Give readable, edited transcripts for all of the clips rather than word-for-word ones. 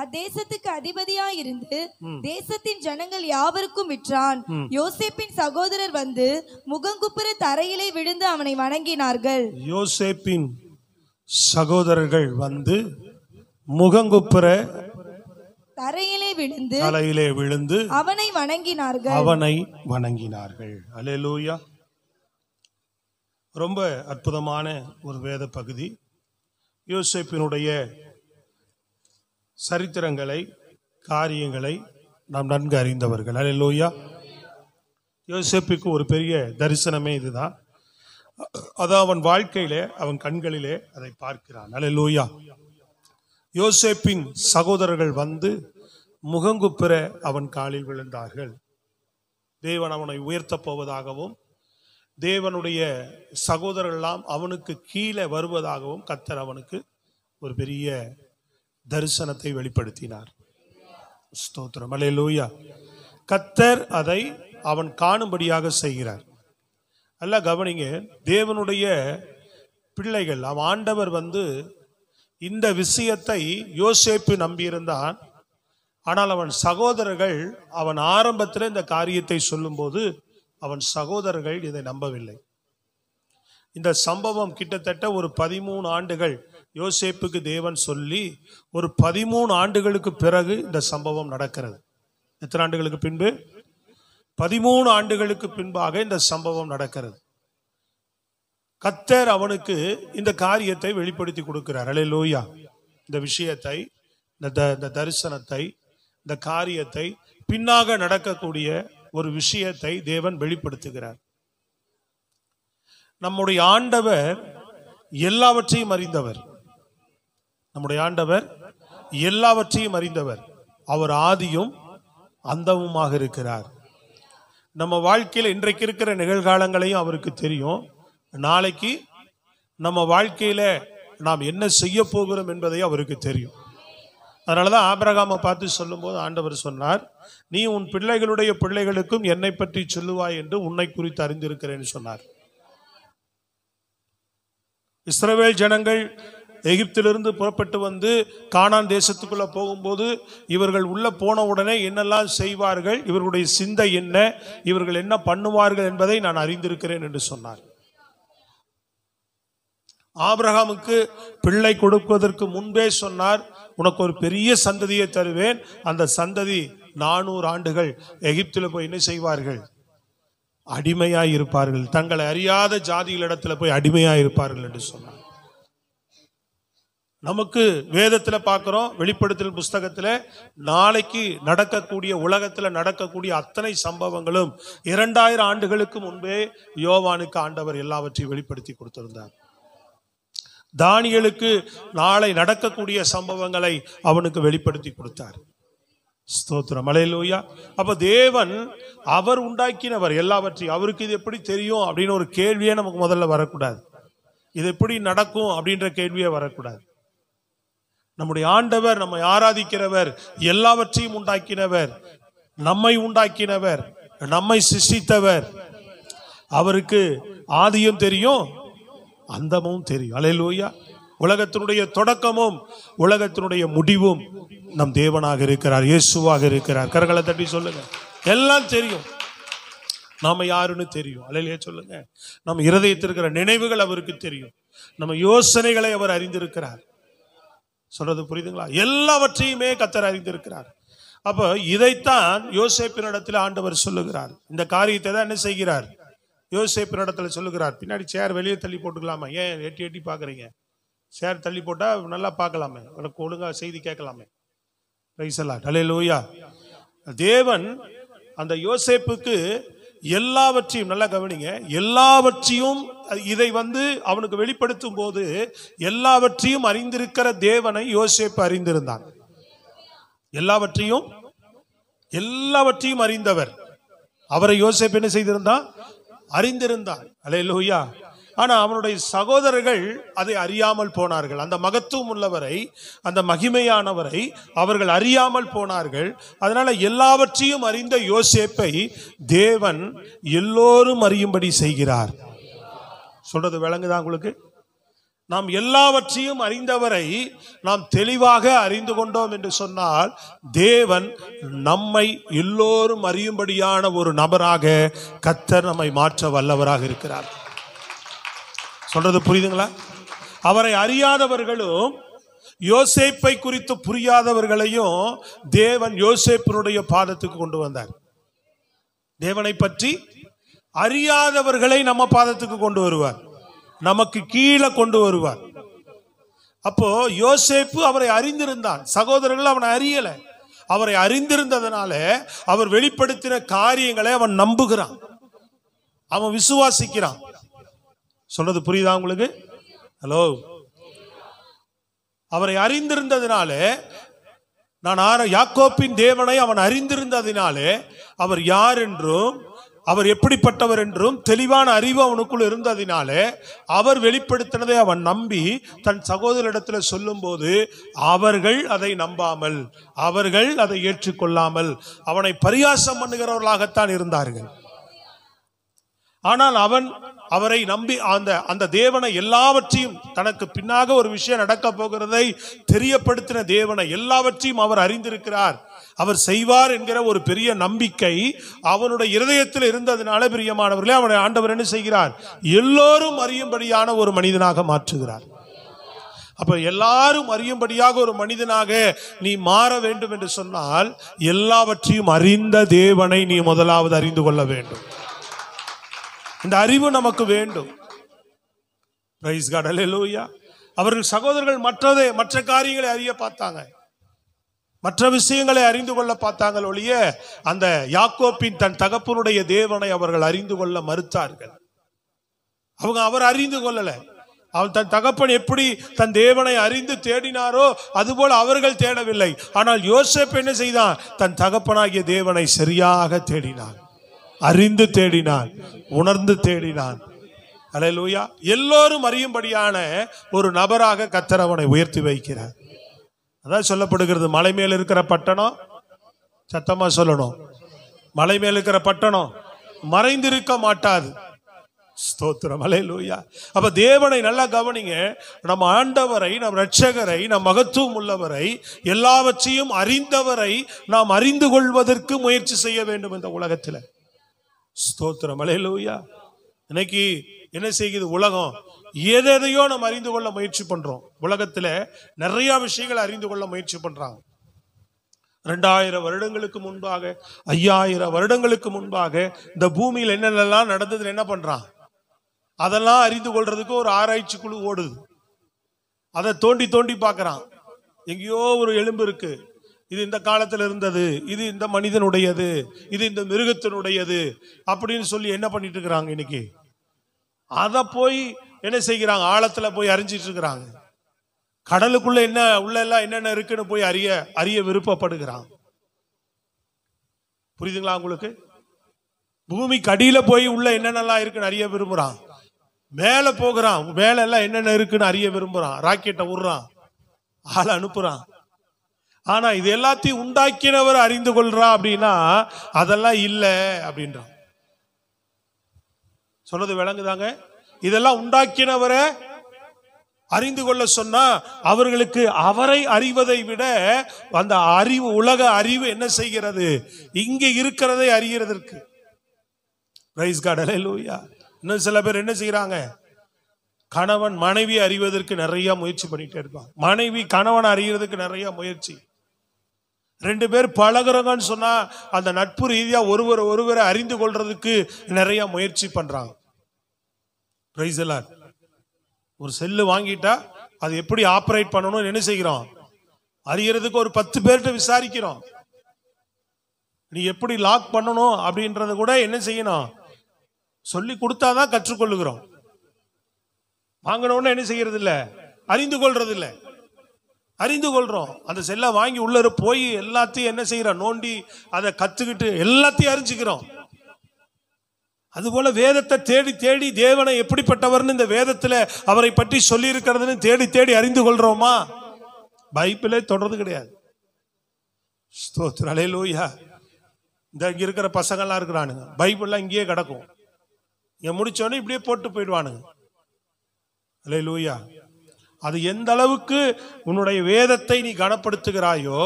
அத்தேசத்துக்கு அதிபதியாய் இருந்து தேசத்தின் ஜனங்கள் யாவருக்கும் விற்றான். யோசேப்பின் சகோதரர் வந்து முகங்குப்புற தரையிலே விழுந்து அவனை வணங்கினார்கள். யோசேப்பின் சகோதரர்கள் வந்து முகங்குப்புற தலையிலே விழுந்து அவனை வணங்கினார்கள். அல்லேலூயா. ரொம்ப அற்புதமான ஒரு வேத பகுதி. யோசேப்பினுடைய சரித்திரங்களை, காரியங்களை நாம் நன்கு அறிந்தவர்கள். அல்லேலூயா. யோசேப்புக்கு ஒரு பெரிய தரிசனமே இதுதான். அதான் அவன் வாழ்க்கையிலே, அவன் கண்களிலே அதை பார்க்கிறான். அல்லேலூயா. யோசேப்பின் சகோதரர்கள் வந்து முகங்குப்புற அவன் காலில் விழுந்தார்கள். தேவன் அவனை உயர்த்தப் போவதாகவும் தேவனுடைய சகோதரர்களெல்லாம் அவனுக்கு கீழே வருவதாகவும் கர்த்தர் அவனுக்கு ஒரு பெரிய தரிசனத்தை வெளிப்படுத்தினார். ஸ்தோத்திரம். அல்லேலூயா. கர்த்தர் அதை அவன் காணும்படியாக செய்கிறார். அல்ல கவனிங்க, தேவனுடைய பிள்ளைகள், அவன் ஆண்டவர் வந்து இந்த விஷயத்தை யோசேப்பு நம்பியிருந்தான். ஆனால் அவன் சகோதரர்கள், அவன் ஆரம்பத்தில் இந்த காரியத்தை சொல்லும்போது அவன் சகோதரர்கள் இதை நம்பவில்லை. இந்த சம்பவம் கிட்டத்தட்ட ஒரு 13 ஆண்டுகள் யோசேப்புக்கு தேவன் சொல்லி ஒரு 13 ஆண்டுகளுக்கு பிறகு இந்த சம்பவம் நடக்கிறது. எத்தனை ஆண்டுகளுக்கு பின்பு? 13 ஆண்டுகளுக்கு பின்பாக இந்த சம்பவம் நடக்கிறது. கர்த்தர் அவனுக்கு இந்த காரியத்தை வெளிப்படுத்தி கொடுக்கிறார். அல்லேலூயா. இந்த விஷயத்தை, இந்த தரிசனத்தை, இந்த காரியத்தை, பின்னாக நடக்கக்கூடிய ஒரு விஷயத்தை தேவன் வெளிப்படுத்துகிறார். நம்முடைய ஆண்டவர் எல்லாவற்றையும் அறிந்தவர். நம்முடைய ஆண்டவர் எல்லாவற்றையும் அறிந்தவர். அவர் ஆதியும் அந்தமுமாக இருக்கிறார். நம்ம வாழ்க்கையில் இன்றைக்கு இருக்கிற நிகழ்காலங்களையும் அவருக்கு தெரியும். நாளைக்கு நம்ம வாழ்க்கையில நாம் என்ன செய்ய போகிறோம் என்பதை அவருக்கு தெரியும். அதனாலதான் ஆபிரகாமை பார்த்து சொல்லும் போது ஆண்டவர் சொன்னார், நீ உன் பிள்ளைகளுடைய பிள்ளைகளுக்கும் என்னை பற்றி சொல்லுவாய் என்று உன்னை குறித்து அறிந்திருக்கிறேன்னு சொன்னார். இஸ்ரவேல் ஜனங்கள் எகிப்திலிருந்து புறப்பட்டு வந்து கானான் தேசத்துக்குள்ள போகும்போது இவர்கள் உள்ள போன உடனே என்னெல்லாம் செய்வார்கள், இவர்களுடைய சிந்தை என்ன, இவர்கள் என்ன பண்ணுவார்கள் என்பதை நான் அறிந்திருக்கிறேன் என்று சொன்னார். ஆபிரகாமுக்கு பிள்ளை கொடுப்பதற்கு முன்பே சொன்னார், உனக்கு ஒரு பெரிய சந்ததியை தருவேன். அந்த சந்ததி 400 ஆண்டுகள் எகிப்தில் போய் என்ன செய்வார்கள்? அடிமையாய் இருப்பார்கள். தங்களை அறியாத ஜாதிகளிடத்துல போய் அடிமையாய் இருப்பார்கள் என்று சொன்னார். நமக்கு வேதத்துல பார்க்கிறோம், வெளிப்படுத்தல் புஸ்தகத்துல நாளைக்கு நடக்கக்கூடிய, உலகத்துல நடக்கக்கூடிய அத்தனை சம்பவங்களும் 2000 ஆண்டுகளுக்கு முன்பே யோவானுக்கு ஆண்டவர் எல்லாவற்றையும் வெளிப்படுத்தி கொடுத்திருந்தார். தானியேலுக்கு நாளை நடக்கக்கூடிய சம்பவங்களை அவனுக்கு வெளிப்படுத்தி கொடுத்தார். ஸ்தோத்திரம். அல்லேலூயா. அப்ப தேவன் அவர் உண்டாக்கினவர் எல்லாவற்றையும். அவருக்கு இது எப்படி தெரியும் அப்படின்னு ஒரு கேள்வியே நமக்கு முதல்ல வரக்கூடாது. இது எப்படி நடக்கும் அப்படின்ற கேள்வியே வரக்கூடாது. நம்முடைய ஆண்டவர், நம்மை ஆராதிக்கிறவர், எல்லாவற்றையும் உண்டாக்கினவர், நம்மை உண்டாக்கினவர், நம்மை சிருஷ்டித்தவர். அவருக்கு ஆதியும் தெரியும், அந்தமும் தெரியும். அல்லேலூயா. உலகத்தினுடைய தொடக்கமும் உலகத்தினுடைய முடிவும் நம் தேவனாக இருக்கிறார், இயேசுவாக இருக்கிறார். கரங்களை தட்டி சொல்லுங்க. எல்லாம் தெரியும். நாம யாருன்னு தெரியும். அல்லேலூயா சொல்லுங்க. நம்ம இருதயத்தில் இருக்கிற நினைவுகள் அவருக்கு தெரியும். நம்ம யோசனைகளை அவர் அறிந்திருக்கிறார். சொல்றது புரியுதுங்களா? எல்லாவற்றையுமே கர்த்தர் அறிந்திருக்கிறார். அப்ப இதைத்தான் யோசேப்பினிடத்தில் ஆண்டவர் சொல்லுகிறார். இந்த காரியத்தை தான் என்ன செய்கிறார்? யோசேப்பினிடத்தில் சொல்லுகிறார். பின்னாடி சேர் வெளியே தள்ளி போட்டுக்கலாமா? ஏன் எட்டி எட்டி பாக்குறீங்க? சேர் தள்ளி போட்டா நல்லா பார்க்கலாமே, உனக்கு ஒழுங்கா செய்தி கேட்கலாமே. பிரைஸ் எல்லாம். அல்லேலூயா. தேவன் அந்த யோசேப்புக்கு எல்லாவற்றையும், நல்லா கவனிங்க, எல்லாவற்றையும் இதை அவனுக்கு வெளிப்படுத்தும் போது எல்லாவற்றையும் அறிந்திருக்கிற தேவனை யோசேப்பு அறிந்திருந்தான். எல்லாவற்றையும் அறிந்தவர் அவரை யோசேப்பு என்ன செய்திருந்தான்? அறிந்திருந்தான். அல்லேலூயா. ஆனா அவனுடைய சகோதரர்கள் அதை அறியாமல் போனார்கள். அந்த மகத்துவம் உள்ளவரை, அந்த மகிமையானவரை அவர்கள் அறியாமல் போனார்கள். அதனால எல்லாவற்றையும் அறிந்த யோசேப்பை தேவன் எல்லோரும் அறியும்படி செய்கிறார். சொல்றது விளங்குதா உங்களுக்கு? நாம் எல்லாவற்றையும் அறிந்தவரை நாம் தெளிவாக அறிந்து கொண்டோம் என்று சொன்னால், தேவன் நம்மை எல்லோரும் அறியும்படியான ஒரு நபராக கர்த்தர் நம்மை மாற்ற வல்லவராக இருக்கிறார். சொல்றது புரியுதுங்களா? அவரை அறியாதவர்களும் யோசேப்பை குறித்து புரியாதவர்களையும் தேவன் யோசேப்பினுடைய பாதத்துக்கு கொண்டு வந்தார். தேவனை பற்றி அறியாதவர்களை நம்ம பாதத்துக்கு கொண்டு வருவார், நமக்கு கீழே கொண்டு வருவார். அப்போ யோசேப்பு அவரை அறிந்திருந்தான், சகோதரர்கள் அவனை அறியல. அவரை அறிந்திருந்ததனால அவர் வெளிப்படுத்தின காரியங்களை அவன் நம்புகிறான், அவன் விசுவாசிக்கிறான். சொல்றது புரியுதா உங்களுக்கு? ஹலோ. அவரை அறிந்திருந்ததினாலே, நான் யாக்கோப்பின் தேவனை அவன் அறிந்திருந்ததினாலே அவர் யார் என்றும் அவர் எப்படிப்பட்டவர் என்றும் தெளிவான அறிவு அவனுக்குள் இருந்ததினாலே அவர் வெளிப்படுத்தினதை அவன் நம்பி தன் சகோதரிடத்தில் சொல்லும் போது அவர்கள் அதை நம்பாமல், அவர்கள் அதை ஏற்றுக்கொள்ளாமல் அவனை பரியாசம் பண்ணுகிறவர்களாகத்தான் இருந்தார்கள். ஆனால் அவன் அவரை நம்பி அந்த தேவனை, எல்லாவற்றையும் தனக்கு பின்னாக ஒரு விஷயம் நடக்க போகிறதை தெரியப்படுத்தின தேவனை எல்லாவற்றையும் அவர் அறிந்திருக்கிறார், அவர் செய்வார் என்கிற ஒரு பெரிய நம்பிக்கை அவனுடைய இருதயத்தில் இருந்ததினால, பிரியமானவர்களே, அவனை ஆண்டவர் என்ன செய்கிறார்? எல்லோரும் அறியும்படியான ஒரு மனிதனாக மாற்றுகிறார். அப்ப எல்லாரும் அறியும்படியாக ஒரு மனிதனாக நீ மாற வேண்டும் என்று சொன்னால், எல்லாவற்றையும் அறிந்த தேவனை நீ முதலாவது அறிந்து கொள்ள வேண்டும். இந்த அறிவு நமக்கு வேண்டும். பிரைஸ் காட், அல்லேலூயா. அவர்கள் சகோதரர்கள் மற்ற காரியங்களை அறிய பார்த்தாங்க, மற்ற விஷயங்களை அறிந்து கொள்ள பார்த்தாங்க ஒழிய அந்த யாக்கோப்பின் தன் தகப்பனுடைய தேவனை அவர்கள் அறிந்து கொள்ள மறுத்தார்கள். அவர் அறிந்து கொள்ளல. அவன் தன் தகப்பன் எப்படி தன் தேவனை அறிந்து தேடினாரோ அதுபோல் அவர்கள் தேடவில்லை. ஆனால் யோசேப்பு என்ன செய்தான்? தன் தகப்பனாகிய தேவனை சரியாக தேடினான், அறிந்து தேடினான், உணர்ந்து தேடினான். அல்லேலூயா. எல்லோரும் அறியும்படியான ஒரு நபராக கர்த்தர் அவனை உயர்த்தி வைக்கிறார். அதான் சொல்லப்படுகிறது, மலை மேல் இருக்கிற பட்டணம், சத்தமா சொல்லணும், மலை மேல் இருக்கிற பட்டணம் மறைந்திருக்க மாட்டாது. ஸ்தோத்திரம், அல்லேலூயா. அப்ப தேவனை நல்லா கவனிங்க. நம் ஆண்டவரை, நம் இரட்சகரை, நம் மகத்துவம் உள்ளவரை, எல்லாவற்றையும் அறிந்தவரை நாம் அறிந்து கொள்வதற்கு முயற்சி செய்ய வேண்டும் இந்த உலகத்தில். ஸ்தோத்திரம், அல்லேலூயா. இன்னைக்கு என்ன செய்யுது உலகம்? எதையோ நம்ம அறிந்து கொள்ள முயற்சி பண்றோம். உலகத்துல நிறைய விஷயங்களை அறிந்து கொள்ள முயற்சி பண்றாங்க. 2000 வருடங்களுக்கு முன்பாக, 5000 வருடங்களுக்கு முன்பாக இந்த பூமியில் என்னென்னலாம் நடந்ததுன்னு என்ன பண்றான்? அதெல்லாம் அறிந்து கொள்றதுக்கு ஒரு ஆராய்ச்சி குழு ஓடுது. அதை தோண்டி தோண்டி பார்க்கறான். எங்கேயோ ஒரு எலும்பு இருக்கு, இது இந்த காலத்தில் இருந்தது, இது இந்த மனிதனுடையது, இது இந்த மிருகத்தினுடையது அப்படின்னு சொல்லி என்ன பண்ணிட்டு இருக்கிறாங்க இன்னைக்கு? அதை போய் என்ன செய்கிறாங்க? ஆழத்துல போய் அறிஞ்சிட்டு இருக்கிறாங்க. கடலுக்குள்ள என்ன உள்ள எல்லாம் என்னென்ன இருக்குன்னு போய் அறிய விருப்பப்படுகிறான். புரியுதுங்களா உங்களுக்கு? பூமிக்கு அடியில போய் உள்ள என்னென்னலாம் இருக்குன்னு அறிய விரும்புறான். மேல போகிறான், மேல எல்லாம் என்னென்ன இருக்குன்னு அறிய விரும்புறான். ராக்கெட்டை விடுறான், ஆளை அனுப்புறான். ஆனா இது எல்லாத்தையும் உண்டாக்கினவர் அறிந்து கொள்றா அப்படின்னா அதெல்லாம் இல்லை அப்படின்றான். சொல்றது விளங்குதாங்க? இதெல்லாம் உண்டாக்கினவரை அறிந்து கொள்ள சொன்னா அவர்களுக்கு அவரை அறிவதை விட அந்த அறிவு, உலக அறிவு என்ன செய்கிறது? இங்க இருக்கிறதை அறிகிறதற்கு. பிரைஸ் காட், அல்லேலூயா. இன்னும் சில பேர் என்ன செய்யறாங்க? கணவன் மனைவி அறிவதற்கு நிறைய முயற்சி பண்ணிட்டே இருப்பான். மனைவி கணவன் அறிகிறதுக்கு நிறைய முயற்சி. 2 பேர் பழகுறங்கன்னு சொன்னா அந்த நட்பு ரீதியா ஒருவரை அறிந்து கொள்றதுக்கு நிறைய முயற்சி பண்றாங்க. பிரைஸ் எல்லாம். ஒரு செல்லு வாங்கிட்டா அது எப்படி ஆபரேட் பண்ணணும் என்ன செய்கிறோம்? அறியறதுக்கு ஒரு 10 பேர்கிட்ட விசாரிக்கிறோம். நீ எப்படி லாக் பண்ணணும் அப்படின்றத கூட என்ன செய்யணும்? சொல்லி கொடுத்தாதான் கற்றுக்கொள்ளுகிறோம். வாங்கணும்னு என்ன செய்யறது இல்ல, அறிந்து கொள்றது இல்ல. அறிந்து கொள்றோம். அந்த செல்லை வாங்கி உள்ள போய் எல்லாத்தையும் என்ன செய்யறோம்? நோண்டி அதை கத்துக்கிட்டு எல்லாத்தையும் அறிஞ்சுக்கிறோம். அதுபோல வேதத்தை தேடி தேடி தேவனை எப்படிப்பட்டவர்னு இந்த வேதத்துல அவரை பற்றி சொல்லி இருக்கிறதுன்னு தேடி தேடி அறிந்து கொள்றோமா? பைபிளே தொடர்றது கிடையாது. ஸ்தோத்திரம், அல்லேலூயா. இந்த இங்க இருக்கிற பசங்கள்லாம் இருக்கிறானுங்க, பைபிள்லாம் இங்கேயே கிடக்கும். இங்க முடிச்சோடனே இப்படியே போட்டு போயிடுவானுங்க. அல்லேலூயா. அது எந்த அளவுக்கு உன்னுடைய வேதத்தை நீ கனப்படுத்துகிறாயோ,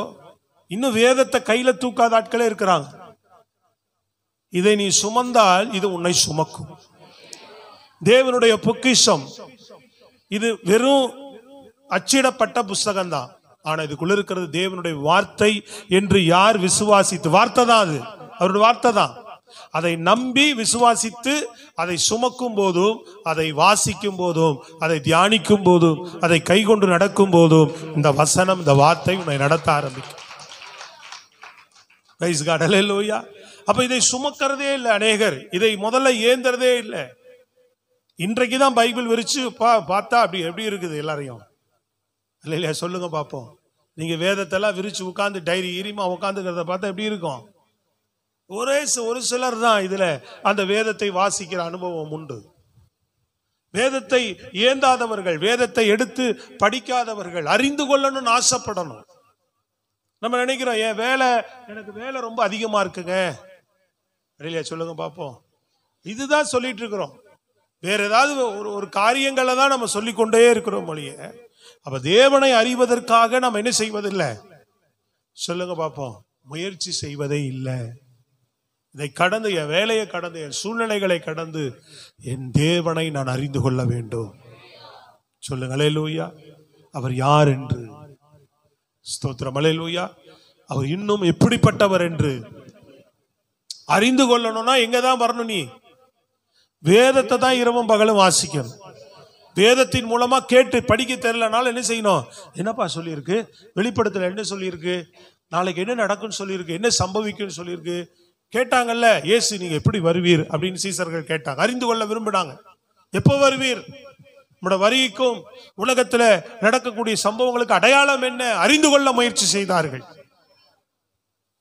இன்னும் வேதத்தை கையில தூக்காத ஆட்களே இருக்கிறாங்க. இதை நீ சுமந்தால் இது உன்னை சுமக்கும். தேவனுடைய பொக்கிஷம் இது வெறும் அச்சிடப்பட்ட புஸ்தகம் தான். ஆனா இதுக்குள்ள இருக்கிறது தேவனுடைய வார்த்தை என்று யார் விசுவாசித்து, வார்த்தை தான் அது, அவருடைய வார்த்தை தான். அதை நம்பி விசுவாசித்து அதை சுமக்கும் போதும், அதை வாசிக்கும் போதும், அதை தியானிக்கும் போதும், அதை கை கொண்டு நடக்கும் போதும் இந்த வசனம், இந்த வார்த்தை உன்னை நடத்த ஆரம்பிக்கும். பிரைஸ் காட், ஹல்லேலூயா. அப்ப இதை சுமக்கிறதே இல்லை அநேகர், இதை முதல்ல ஏந்தறதே இல்லை. இன்றைக்குதான் பைபிள் விரிச்சு பார்த்தா அப்படி எப்படி இருக்குது எல்லாரையும், இல்லையா? சொல்லுங்க பார்ப்போம். நீங்க வேதத்தெல்லாம் விரிச்சு உட்கார்ந்து டைரி ஈரிமா உட்காந்துக்கிறத பார்த்தா எப்படி இருக்கும்? ஒரு சிலர் தான் இதுல அந்த வேதத்தை வாசிக்கிற அனுபவம் உண்டு. வேதத்தை ஏந்தாதவர்கள், வேதத்தை எடுத்து படிக்காதவர்கள் அறிந்து கொள்ளணும்னு ஆசைப்படணும். நம்ம நினைக்கிறோம், எனக்கு வேலை ரொம்ப அதிகமா இருக்குங்க, இல்லையா? சொல்லுங்க பார்ப்போம். இதுதான் சொல்லிட்டு இருக்கிறோம். வேற ஏதாவது ஒரு காரியங்களை தான் நம்ம சொல்லிக்கொண்டே இருக்கிறோம் மொழிய. அப்ப தேவனை அறிவதற்காக நம்ம என்ன செய்வதில்லை? சொல்லுங்க பார்ப்போம். முயற்சி செய்வதே இல்லை. இதை கடந்து, என் வேலையை கடந்து, என் சூழ்நிலைகளை கடந்து என் தேவனை நான் அறிந்து கொள்ள வேண்டும். சொல்லுங்க அல்லேலூயா. அவர் யார் என்று, ஸ்தோத்திரம் அல்லேலூயா. அவர் இன்னும் எப்படிப்பட்டவர் என்று அறிந்து கொள்ளணும்னா எங்கதான் வரணும்? நீ வேதத்தை தான் இரவும் பகலும் வாசிக்கணும். வேதத்தின் மூலமா கேட்டு படிக்க தெரியலனால என்ன செய்யணும்? என்னப்பா சொல்லியிருக்கு, வெளிப்படுத்தல என்ன சொல்லியிருக்கு, நாளைக்கு என்ன நடக்கும்னு சொல்லியிருக்கு, என்ன சம்பவிக்கும்னு சொல்லியிருக்கு. கேட்டாங்கல்ல, இயேசு நீங்க எப்படி வருவீர் அப்படின்னு சீசர்கள் கேட்டாங்க, அறிந்து கொள்ள விரும்பினாங்க. எப்போ வருவீர்? நம்முடைய வருகைக்கும் உலகத்துல நடக்கக்கூடிய சம்பவங்களுக்கு அடையாளம் என்ன அறிந்து கொள்ள முயற்சி செய்தார்கள்.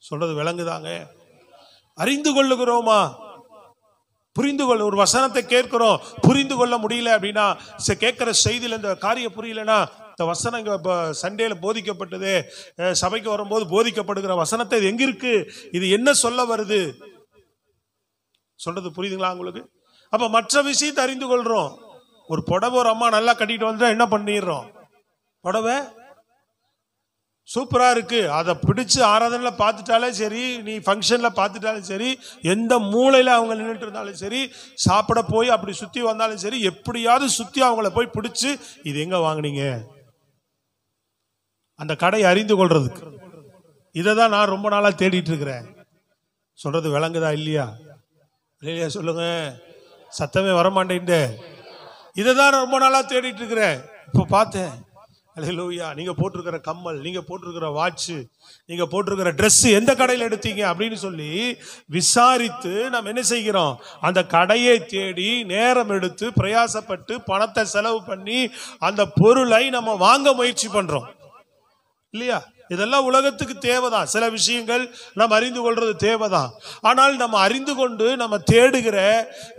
சொல்றது விளங்குதாங்க? அறிந்து கொள்ளுகிறோமா? புரிந்து கொள்ள, ஒரு வசனத்தை கேட்கிறோம், புரிந்து கொள்ள முடியல அப்படின்னா, கேட்கிற செய்தியில இந்த காரியம் புரியலன்னா, இந்த வசனம் இங்க சண்டேல போதிக்கப்பட்டது, சபைக்கு வரும்போது போதிக்கப்படுகிற வசனத்தை இது எங்க இருக்கு, இது என்ன சொல்ல வருது, சொல்றது புரியுதுங்களா உங்களுக்கு? அப்ப மற்ற விஷயத்தை அறிந்து கொள்றோம். ஒரு புடவை ஒரு அம்மா நல்லா கட்டிட்டு வந்தா என்ன பண்ணிடுறோம்? புடவை சூப்பரா இருக்கு, அதை பிடிச்சு ஆராதனையில பார்த்துட்டாலே சரி, நீ ஃபங்க்ஷன்ல பார்த்துட்டாலும் சரி, எந்த மூலையில அவங்க நின்றுட்டு இருந்தாலும் சரி, சாப்பிட போய் அப்படி சுத்தி வந்தாலும் சரி, எப்படியாவது சுத்தி அவங்கள போய் பிடிச்சு இது எங்க வாங்கினீங்க, அந்த கடையை அறிந்து கொள்றதுக்கு. இதை தான் நான் ரொம்ப நாளா தேடிட்டு இருக்கிறேன். சொல்றது விளங்குதா இல்லையா? இல்லையா சொல்லுங்க, சத்தமே வரமாட்டேன். இதை தான் ரொம்ப நாளா தேடிட்டு இருக்கிறேன். இப்போ பார்த்தேன், அல்லேலூயா, நீங்க போட்டிருக்கிற கம்மல், நீங்க போட்டிருக்கிற வாட்ச், நீங்க போட்டிருக்கிற ட்ரெஸ் எந்த கடையில் எடுத்தீங்க அப்படின்னு சொல்லி விசாரித்து நாம் என்ன செய்கிறோம்? அந்த கடையை தேடி நேரம் எடுத்து பிரயாசப்பட்டு பணத்தை செலவு பண்ணி அந்த பொருளை நம்ம வாங்க முயற்சி பண்றோம் இல்லையா? இதெல்லாம் உலகத்துக்கு தேவைதான். சில விஷயங்கள் நம்ம அறிந்து கொள்றது தேவைதான். ஆனால் நம்ம அறிந்து கொண்டு நம்ம தேடுகிற,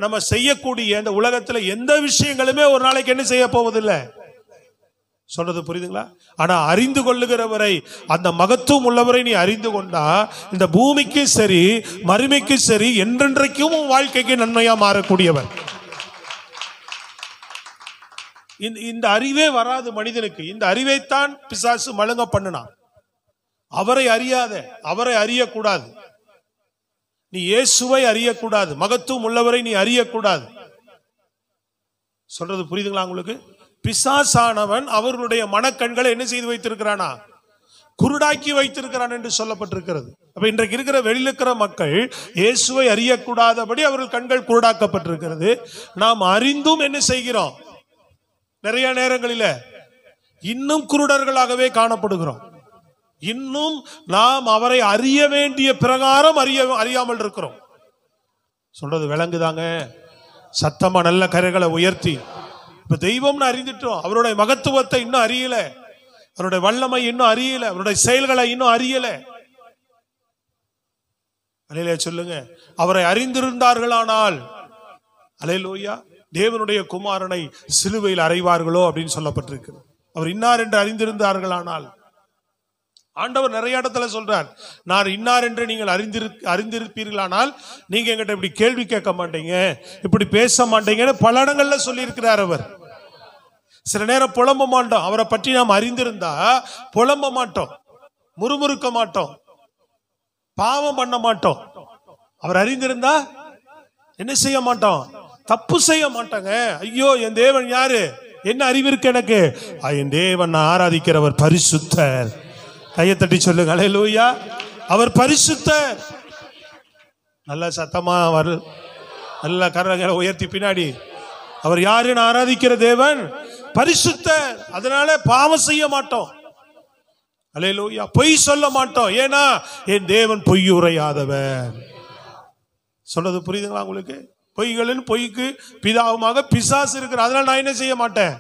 நம்ம செய்யக்கூடிய இந்த உலகத்துல எந்த விஷயங்களுமே ஒரு நாளைக்கு என்ன செய்ய போவதில்லை. சொல்றது புரியுதுங்களா? ஆனா அறிந்து கொள்ளுகிறவரை, அந்த மகத்துவம் உள்ளவரை நீ அறிந்து கொண்டா, இந்த பூமிக்கு சரி மறுமைக்கு சரி என்றென்றைக்கும் வாழ்க்கைக்கு நன்மையா மாறக்கூடியவர். இந்த அறிவே வராது மனிதனுக்கு. இந்த அறிவைத்தான் பிசாசு மழுங்க பண்ணினான். அவரை அறியாத, அவரை அறியக்கூடாது, நீ இயேசுவை அறியக்கூடாது, மகத்துவம் உள்ளவரை நீ அறியக்கூடாது. சொல்றது புரியுதுங்களா உங்களுக்கு? பிசாசானவன் அவர்களுடைய மனக்கண்களை என்ன செய்து வைத்திருக்கிறானா? குருடாக்கி வைத்திருக்கிறான் என்று சொல்லப்பட்டிருக்கிறது. அப்ப இன்றைக்கு இருக்கிற வெளியில் இருக்கிற மக்கள் இயேசுவை அறியக்கூடாதபடி அவர்கள் கண்கள் குருடாக்கப்பட்டிருக்கிறது. நாம் அறிந்தும் என்ன செய்கிறோம்? நிறைய நேரங்களில் இன்னும் குருடர்களாகவே காணப்படுகிறோம். இன்னும் நாம் அவரை அறிய வேண்டிய பிரகாரம் அறியாமல் இருக்கிறோம். சொல்றது விளங்குதாங்க? சத்தமா நல்ல கரைகளை உயர்த்தி, இப்ப தெய்வம்னு அறிந்துட்டோம், அவருடைய மகத்துவத்தை இன்னும் அறியல, அவருடைய வல்லமை இன்னும் அறியல, அவருடைய செயல்களை இன்னும் அறியல. அல்லேலூயா சொல்லுங்க. அவரை அறிந்திருந்தார்களானால், அல்லேலூயா, தேவனுடைய குமாரனை சிலுவையில் அறைவார்களோ அப்படின்னு சொல்லப்பட்டிருக்கு. அவர் இன்னார் என்று அறிந்திருந்தார்களானால், ஆண்டவர் நிறைய இடத்துல சொல்றார், நான் இன்னார் என்று நீங்கள் அறிந்திருப்பீர்களானால் நீங்க என்கிட்ட இப்படி கேள்வி கேட்க மாட்டீங்க, இப்படி பேச மாட்டீங்கன்னு பல இடங்கள்ல சொல்லி இருக்கிறார் அவர். சில நேரம் புலம்ப மாட்டோம். அவரை பற்றி நாம் அறிந்திருந்தா புலம்ப மாட்டோம், முறுமுறுக்க மாட்டோம், பாவம் பண்ண மாட்டோம். அவர் அறிந்திருந்தா என்ன செய்ய மாட்டோம்? தப்பு செய்ய மாட்டாங்க. ஐயோ என் தேவன் யாரு, என்ன அறிவு இருக்கு எனக்கு, என் தேவன் நான் ஆராதிக்கிறவர் பரிசுத்தர். கையை தட்டி சொல்லுங்க அல்லேலூயா. அவர் பரிசுத்தர். நல்ல சத்தமா அவர் நல்ல கரங்களை உயர்த்தி பின்னாடி, அவர் யாருன்னு ஆராதிக்கிற தேவன் பரிசுத்தர். அதனால பாவம் செய்ய மாட்டோம். அல்லேலூயா. பொய் சொல்ல மாட்டோம். ஏன்னா என் தேவன் பொய் உரையாதவர். சொல்றது புரியுதுங்களா உங்களுக்கு? பொய்களின் பொய்க்கு பிதாவுமாக பிசாசு இருக்கிற. அதனால நான் என்ன செய்ய மாட்டேன்?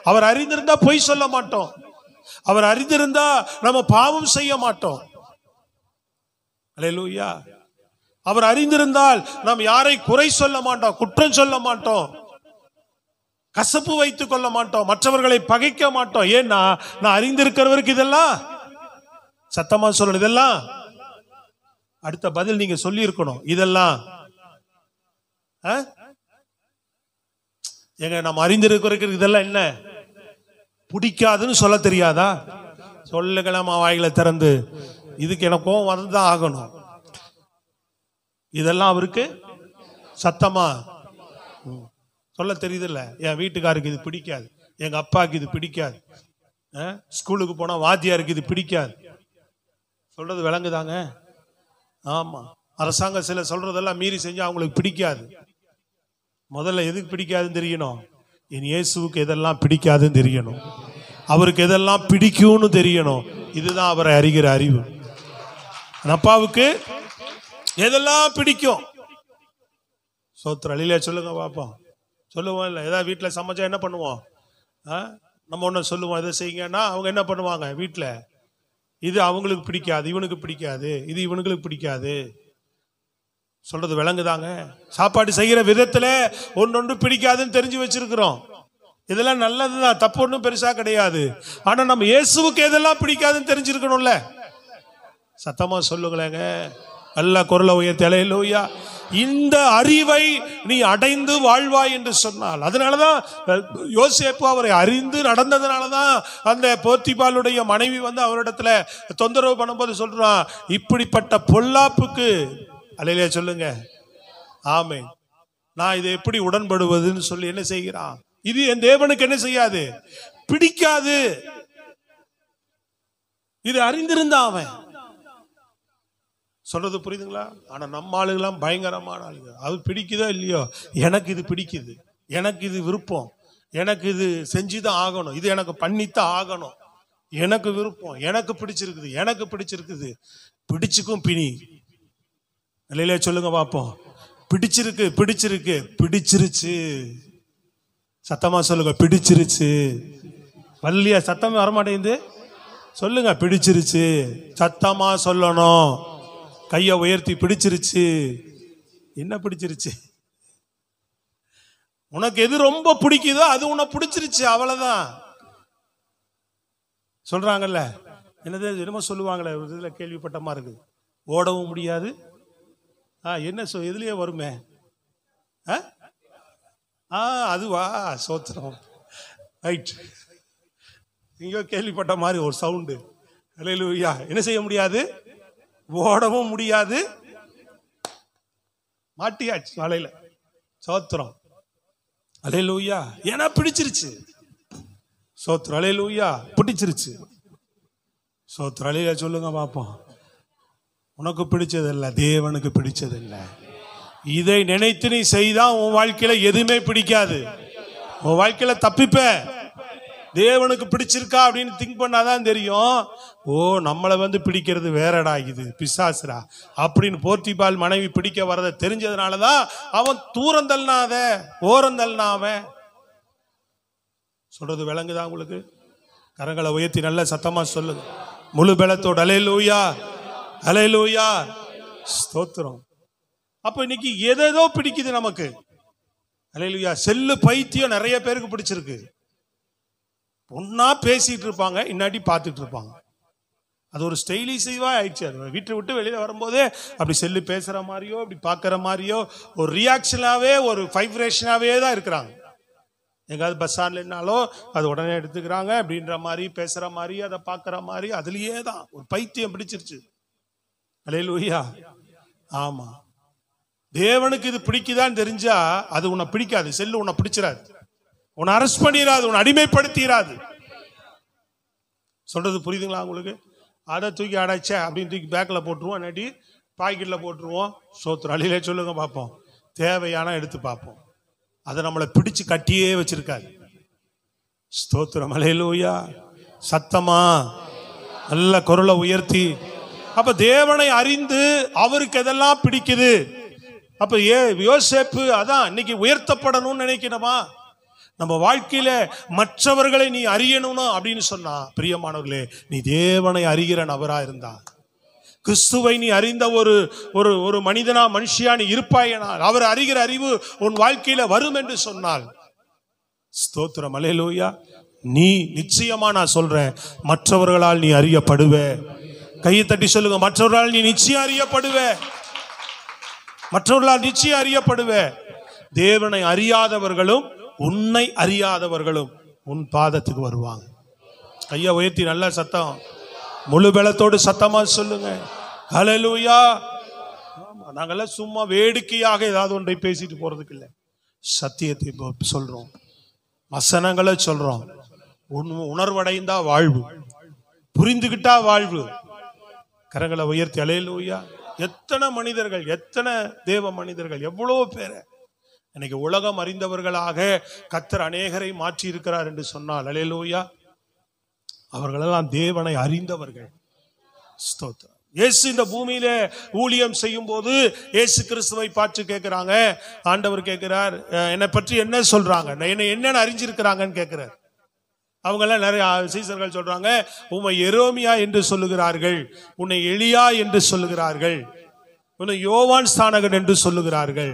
அவர் அறிந்திருந்தா பொய் சொல்ல மாட்டோம். அவர் அறிந்திருந்தா நம்ம பாவம் செய்ய மாட்டோம். அல்லேலூயா. அவர் அறிந்திருந்தால் நாம் யாரை குறை சொல்ல மாட்டோம், குற்றம் சொல்ல மாட்டோம், கசப்பு வைத்துக் கொள்ள மாட்டோம், மற்றவர்களை பகைக்க மாட்டோம். ஏன்னா நான் அறிந்திருக்கிறவருக்கு இதெல்லாம் சத்தமா சொல்லணும். இதெல்லாம் அடுத்த பதில் நீங்க சொல்லி இருக்கணும். இதெல்லாம் எங்க நம்ம அறிந்திருக்கிறவருக்கு இதெல்லாம் என்ன பிடிக்காதுன்னு சொல்ல தெரியாதா? சொல்லுங்களாமா வாயில திறந்து, இதுக்கு எனக்கு கோவம் வந்துதான் ஆகணும். இதெல்லாம் அவருக்கு சத்தமா சொல்ல தெரியுது இல்ல? என் வீட்டுக்காருக்கு இது பிடிக்காது, எங்க அப்பாவுக்கு இது பிடிக்காது, ஸ்கூலுக்கு போனா வாத்தியாருக்கு இது பிடிக்காது. சொல்றது விளங்குதாங்க? ஆமா. அரசாங்கம் சில சொல்றதெல்லாம் மீறி செஞ்சா அவங்களுக்கு பிடிக்காது. முதல்ல எதுக்கு பிடிக்காதுன்னு தெரியணும். என் இயேசுவுக்கு எதெல்லாம் பிடிக்காதுன்னு தெரியணும், அவருக்கு எதெல்லாம் பிடிக்கும்னு தெரியணும். இதுதான் அவரை அறிகிற அறிவு. அப்பாவுக்கு எதெல்லாம் பிடிக்கும்? சோத்திர அழில சொல்லுங்க பாப்போம். சொல்லுவோம் இல்லை? ஏதாவது வீட்டில் சமைச்சா என்ன பண்ணுவோம்? நம்ம ஒன்று சொல்லுவோம், எதை செய்யுங்கன்னா அவங்க என்ன பண்ணுவாங்க வீட்டில்? இது அவங்களுக்கு பிடிக்காது, இவனுக்கு பிடிக்காது, இது இவனுங்களுக்கு பிடிக்காது. சொல்றது விளங்குதாங்க? சாப்பாடு செய்கிற விதத்துல ஒன்னொன்று பிடிக்காதுன்னு தெரிஞ்சு வச்சிருக்கிறோம். இதெல்லாம் நல்லதுதான், தப்பு ஒன்றும் பெருசா கிடையாது. ஆனா நம்ம இயேசுவுக்கு எதெல்லாம் பிடிக்காதுன்னு தெரிஞ்சிருக்கணும்ல. சத்தமா சொல்லுங்களேங்க, நல்ல குரலை உயர்த்தி அல்லேலூயா. இந்த அறிவை நீ அடைந்து வாழ்வாய் என்று சொன்னால், அதனாலதான் யோசேப்பு அவரை அறிந்து நடந்ததுனாலதான் அந்த போத்திபாலுடைய மனைவி அவரிடத்துல தொந்தரவு பண்ணும்போது சொல்றான், இப்படிப்பட்ட பொல்லாப்புக்கு அல்லேலூயா சொல்லுங்க. ஆமென். நான் இதை எப்படி உடன்படுவதுன்னு சொல்லி என்ன செய்கிறான்? இது என் தேவனுக்கு என்ன செய்யாது? பிடிக்காது. இது அறிந்திருந்தான் அவன். சொல்றது புரியுதுங்களா? ஆனா நம்ம ஆளுகளாம் பயங்கரமான ஆளுங்க. அது பிடிக்குதோ இல்லையோ, எனக்கு இது பிடிக்குது, எனக்கு இது விருப்பம், எனக்கு இது செஞ்சுதான் ஆகணும், இது எனக்கு பண்ணித்தான் ஆகணும், எனக்கு விருப்பம், எனக்கு பிடிச்சிருக்குது, எனக்கு பிடிச்சிருக்குது. பிடிச்சுக்கும் பிணி. இல்லையில சொல்லுங்க பாப்போம். பிடிச்சிருக்கு, பிடிச்சிருக்கு, பிடிச்சிருச்சு. சத்தமா சொல்லுங்க, பிடிச்சிருச்சு. வல்லியா சத்தமே வரமாட்டேங்குது. சொல்லுங்க, பிடிச்சிருச்சு. சத்தமா சொல்லணும். கையை உயர்த்தி, பிடிச்சிருச்சு. என்ன பிடிச்சிருச்சு? உனக்கு எது ரொம்ப பிடிக்குதோ அது உனக்கு பிடிச்சிருச்சு, அவ்வளவுதான். சொல்றாங்கல்ல, என்னது என்னமோ சொல்லுவாங்களே, இதுல கேள்விப்பட்ட மாதிரி இருக்கு. ஓடவும் முடியாது. என்ன எதுலயே வருமே, அதுவா? சோத்திரம். ரைட். இங்கோ கேள்விப்பட்ட மாதிரி ஒரு சவுண்டு. அல்லேலூயா. என்ன செய்ய முடியாது? ஓடவும் முடியாது. மாட்டியாச்சு வலையில. சோத்திரம். அல்லேலூயா. ஏன்னா பிடிச்சிருச்சு. சோத்திரம். அல்லேலூயா. பிடிச்சிருச்சு. சோத்திரம். அல்லேலூயா சொல்லுங்க பாப்போம். உனக்கு பிடிச்சதில்லை, தேவனுக்கு பிடிச்சதில்லை. இதை நினைத்து நீ செய்தா உன் வாழ்க்கையில எதுவுமே பிடிக்காது. உன் வாழ்க்கையில தப்பிப்ப. தேவனுக்கு பிடிச்சிருக்கா அப்படின்னு திங்க் பண்ணாதான் தெரியும். ஓ, நம்மளை பிடிக்கிறது வேறடா, இது பிசாசுரா அப்படின்னு போர்த்திபால் மனைவி பிடிக்க வரதை தெரிஞ்சதுனாலதான் அவன் தூரந்தல்னாத ஓரந்தல்னா. அவன் சொல்றது விளங்குதா உங்களுக்கு? கரங்களை உயர்த்தி நல்ல சத்தமா சொல்லுங்க, முழு பலத்தோட. அல்லேலூயா, அல்லேலூயா, ஸ்தோத்திரம். அப்ப இன்னைக்கு எதோ பிடிக்குது நமக்கு. அல்லேலூயா. செல்லு பைத்தியம் நிறைய பேருக்கு பிடிச்சிருக்கு. ஒன்னா பேசிட்டு இருப்பாங்க, இன்னாடி பார்த்துட்டு இருப்பாங்க. அது ஒரு ஸ்டைலிஷா ஆயிடுச்சு. அது வீட்டை விட்டு வெளியில வரும்போதே அப்படி செல்லு பேசுற மாதிரியோ, அப்படி பார்க்கற மாதிரியோ, ஒரு ரியாக்ஷனாவே, ஒரு வைப்ரேஷனாவே தான் இருக்கிறாங்க. எங்காவது பஸ் ஸ்டாண்ட்லனாலோ அது உடனே எடுத்துக்கிறாங்க அப்படின்ற மாதிரி, பேசுற மாதிரி, அதை பார்க்குற மாதிரி, அதுலயே தான் ஒரு பைத்தியம் பிடிச்சிருச்சு. அல்லேலூயா. ஆமா, தேவனுக்கு இது பிடிக்குதான்னு தெரிஞ்சா அது உன்னை பிடிக்காது. செல்லு உன்னை பிடிச்சிடாது, உன்னை அரெஸ்ட் பண்ணிடாது, உன்னை அடிமைப்படுத்திடாது. சொல்றது புரியுதுங்களா உங்களுக்கு? அதை தூக்கி அடைச்ச அப்படின்னு தூக்கி பேக்கில் போட்டுருவோம், இல்லாட்டி பாக்கெட்டில் போட்டுருவோம். சோத்திரம் அழியிலே சொல்லுங்க பார்ப்போம். தேவையான எடுத்து பார்ப்போம். அதை நம்மளை பிடிச்சு கட்டியே வச்சிருக்காது. ஸ்தோத்திரம். அல்லேலூயா. சத்தமா நல்ல குரலை உயர்த்தி. அப்ப தேவனை அறிந்து அவருக்கு எதெல்லாம் பிடிக்குது. அப்ப யோசேப்பு அதான் இன்னைக்கு உயர்த்தப்படணும்னு நினைக்கணுமா? நம்ம வாழ்க்கையில மற்றவர்களை நீ அறியணும் அப்படின்னு சொன்னா, பிரியமானவர்களே, நீ தேவனை அறிகிற நபரா இருந்தா, கிறிஸ்துவை நீ அறிந்த ஒரு ஒரு ஒரு மனிதனா மனுஷியா நீ இருப்பாயனால், அவர் அறிகிற அறிவு உன் வாழ்க்கையில வரும் என்று சொன்னால், ஸ்தோத்திரம். அல்லேலூயா. நீ நிச்சயமா, நான் சொல்றேன், மற்றவர்களால் நீ அறியப்படுவ. கையை தட்டி சொல்லுங்க, மற்றவர்களால் நீ நிச்சயம் அறியப்படுவ. மற்றவர்களால் நிச்சயம் அறியப்படுவ. தேவனை அறியாதவர்களும் உன்னை அறியாதவர்களும் உன் பாதத்துக்கு வருவாங்க. கையை உயர்த்தி நல்ல சத்தம், முழு பலத்தோடு சத்தமா சொல்லுங்க. ஹல்லேலூயா. நாங்கெல்லாம் சும்மா வேடிக்கையாக ஏதாவது ஒன்றை பேசிட்டு போறதுக்கு இல்லை, சத்தியத்தை சொல்றோம், வசனங்களை சொல்றோம். உணர்வடைந்தா வாழ்வு, புரிந்துகிட்டா வாழ்வு. கரங்களை உயர்த்தி ஹல்லேலூயா. எத்தனை மனிதர்கள், எத்தனை தேவ மனிதர்கள், எவ்வளவு பேரை இன்னைக்கு உலகம் அறிந்தவர்களாக கர்த்தர் அநேகரை மாற்றி இருக்கிறார் என்று சொன்னால், அல்லேலூயா, அவர்களெல்லாம் தேவனை அறிந்தவர்கள். ஸ்தோத்திரம். இயேசு இந்த பூமியில ஊழியம் செய்யும் போது இயேசு கிறிஸ்துவை பார்த்து கேட்கிறாங்க, ஆண்டவர் கேட்கிறார், என்னை பற்றி என்ன சொல்றாங்க, என்னை என்னென்ன அறிஞ்சிருக்கிறாங்கன்னு கேட்கிறார். அவங்க எல்லாம் நிறைய சீசர்கள் சொல்றாங்க, உம்மை எரோமியா என்று சொல்லுகிறார்கள், உன்னை எலியா என்று சொல்லுகிறார்கள், உன்னை யோவான் ஸ்நானகன் என்று சொல்லுகிறார்கள்.